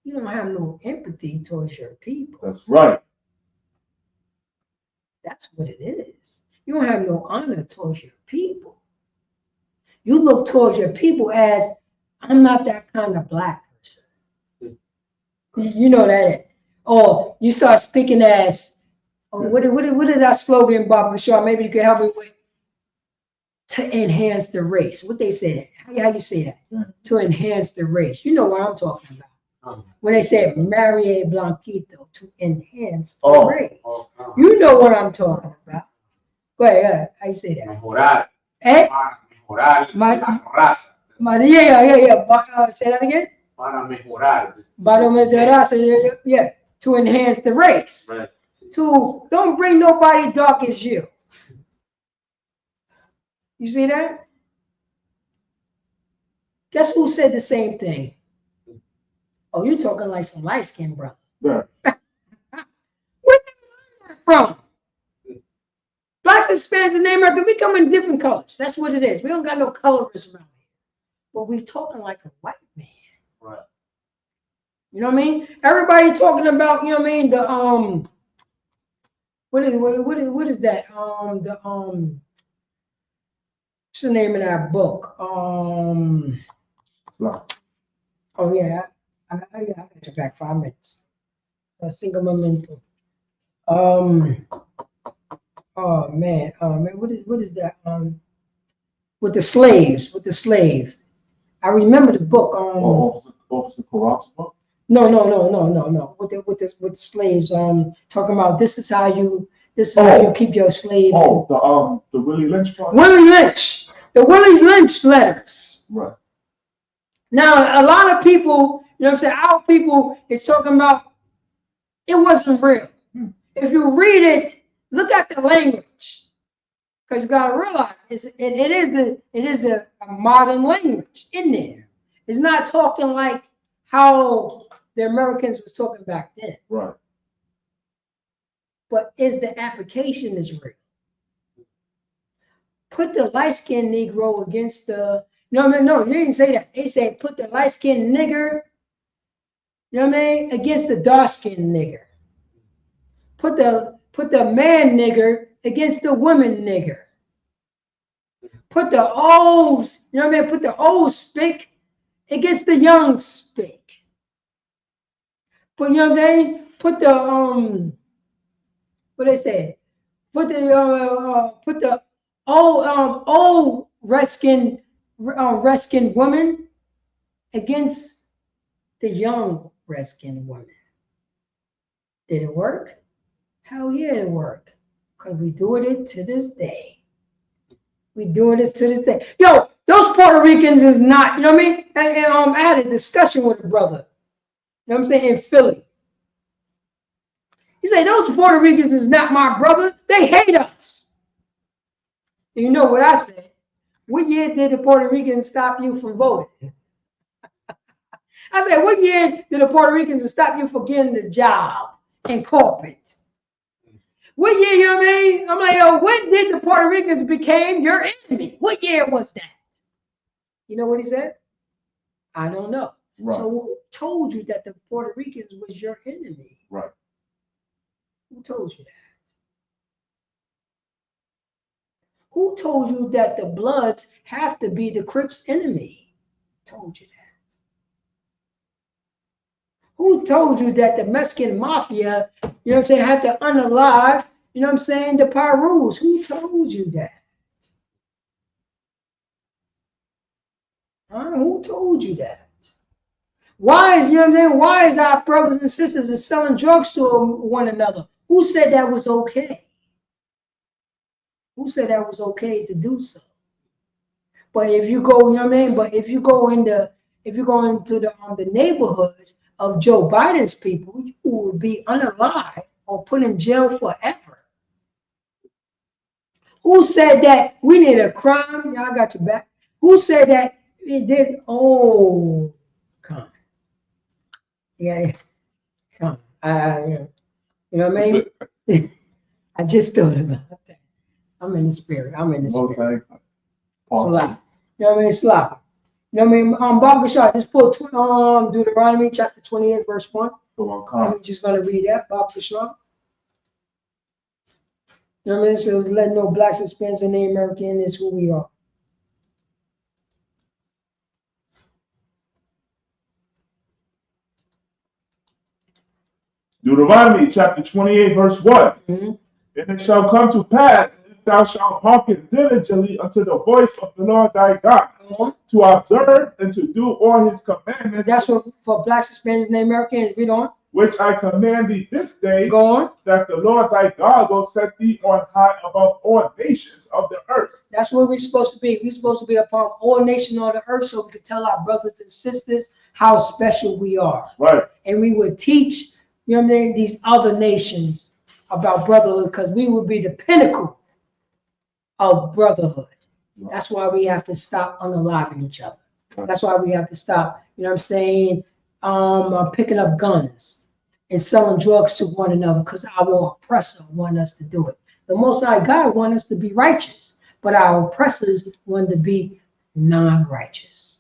you don't have no empathy towards your people. That's right. That's what it is. You don't have no honor towards your people. You look towards your people as, I'm not that kind of black person. You know that. Or you start speaking as, what is that slogan, Bob Shaw? Maybe you can help me with. To enhance the race. What they say that? How you say that? Yeah. To enhance the race. You know what I'm talking about. When they say Marie Blanquito, to enhance the race. You know what I'm talking about. Go ahead. How you say that? Mejorar. Eh? Mejorar la raza. Yeah. Say that again. Para mejorar. Para mejorar. Yeah. To enhance the race. Right. To don't bring nobody dark as you. You see that? Guess who said the same thing? Oh, you're talking like some light-skinned brother. Yeah. Where did you learn that from? Blacks and Hispanics in America, we come in different colors. That's what it is. We don't got no colorism around here. But we talking like a white man. Right. You know what I mean? Everybody talking about, you know what I mean, the what is that? What's the name of that book? Oh yeah, I got you back 5 minutes. A single momento. Oh man, what is that? With the slave. I remember the book. Officer Corrupt's book. No. With the slaves. Talking about this is how you keep your slave. Oh, the Willie Lynch part. Willie Lynch. The Willie Lynch letters. Right. Now a lot of people, you know what I'm saying, our people is talking about it wasn't real. If you read it, look at the language. Because you gotta realize it is a modern language in there. It's not talking like how the Americans was talking back then. Right. But is the application is real? Put the light-skinned Negro against the no, you didn't say that. They said put the light-skinned nigger, you know what I mean, against the dark-skinned nigger. Put the man nigger against the woman nigger. Put the old, you know what I mean? Put the old spick against the young spick. But you know what I'm saying? Put the what they say? Put the old redskin woman against the young redskin woman. Did it work? Hell yeah, it worked. Because we doing it to this day. We doing this to this day. Yo, those Puerto Ricans is not, you know what I mean? And I had a discussion with a brother, you know what I'm saying, in Philly. He said, those Puerto Ricans is not my brother. They hate us. And you know what I said? What year did the Puerto Ricans stop you from voting? I said, what year did the Puerto Ricans stop you from getting the job in corporate? What year, you know what I mean? I'm like, yo, when did the Puerto Ricans became your enemy? What year was that? You know what he said? I don't know. Right. So who told you that the Puerto Ricans was your enemy? Right. Who told you that? Who told you that the Bloods have to be the Crips' enemy? Who told you that? Who told you that the Mexican mafia, you know what I'm saying, had to unalive, you know what I'm saying, the Perus? Who told you that? Who told you that? Why is, you know what I'm saying, why is our brothers and sisters is selling drugs to one another? Who said that was okay? Who said that was okay to do so? But if you go, you know what I mean, but if you go into the neighborhoods of Joe Biden's people, you will be unalive or put in jail forever. Who said that we need a crime? Y'all got your back. Who said that it did? Oh, come on. Yeah, come on. You know what I mean? I just thought about that. I'm in the spirit. Slap. You know what I mean? Slap. You know what I mean? Baba Shah, just pull Deuteronomy chapter 28, verse 1. I'm just going to read that, Baba Shah. You know what I mean? So let no blacks, Hispanics, and Native American is who we are. Deuteronomy chapter 28, verse 1. Mm-hmm. And it shall come to pass, if thou shalt hearken diligently unto the voice of the Lord thy God, to observe and to do all his commandments. That's what for blacks, Hispanics, and Americans. Read on. Which I command thee this day, go on, that the Lord thy God will set thee on high above all nations of the earth. That's where we're supposed to be. We're supposed to be upon all nations on the earth, so we can tell our brothers and sisters how special we are. Right. And we would teach, you know what I mean, these other nations about brotherhood, because we would be the pinnacle of brotherhood. Right. That's why we have to stop unaliving each other. That's why we have to stop. You know what I'm saying? Picking up guns and selling drugs to one another because our oppressor want us to do it. The Most High God want us to be righteous, but our oppressors want to be non-righteous,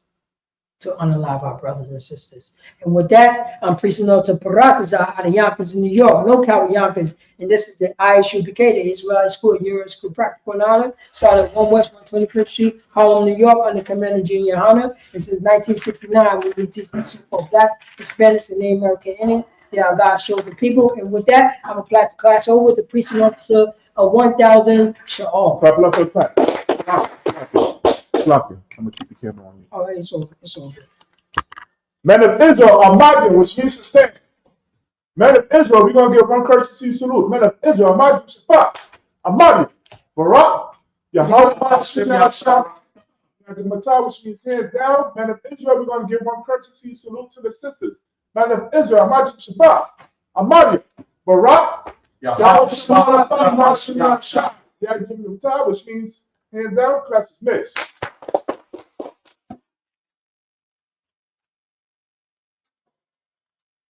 to unalive our brothers and sisters. And with that, I'm preaching out to Parataza out of Yonkers in New York, no Cali Yonkers, and this is the ISUPK, the Israelite School of Urine School Practical Knowledge, started at 1 West 125th Street, Harlem, New York, under Commander Junior Hunter. And since 1969, we teach the so-called Black, Hispanics, and Native American Indians. They are God's chosen people. And with that, I'm going to pass the class over to preaching officer of 1000 Sha'al. Clap it up for the clap. Slap it. I'm going to keep the camera on you. Oh, it's all good. Men of Israel are mighty, which means to stand. Men of Israel, we're going to give one courtesy salute. Men of Israel, Amadi Shabbat, Amadi, Barak, Yahweh, Shem Shah, which means hands down. Men of Israel, we're going to give one courtesy salute to the sisters. Men of Israel, Amadi Shabbat, Amadi, Barak, Yahweh, Shem Shah, which means hands down, class is mixed.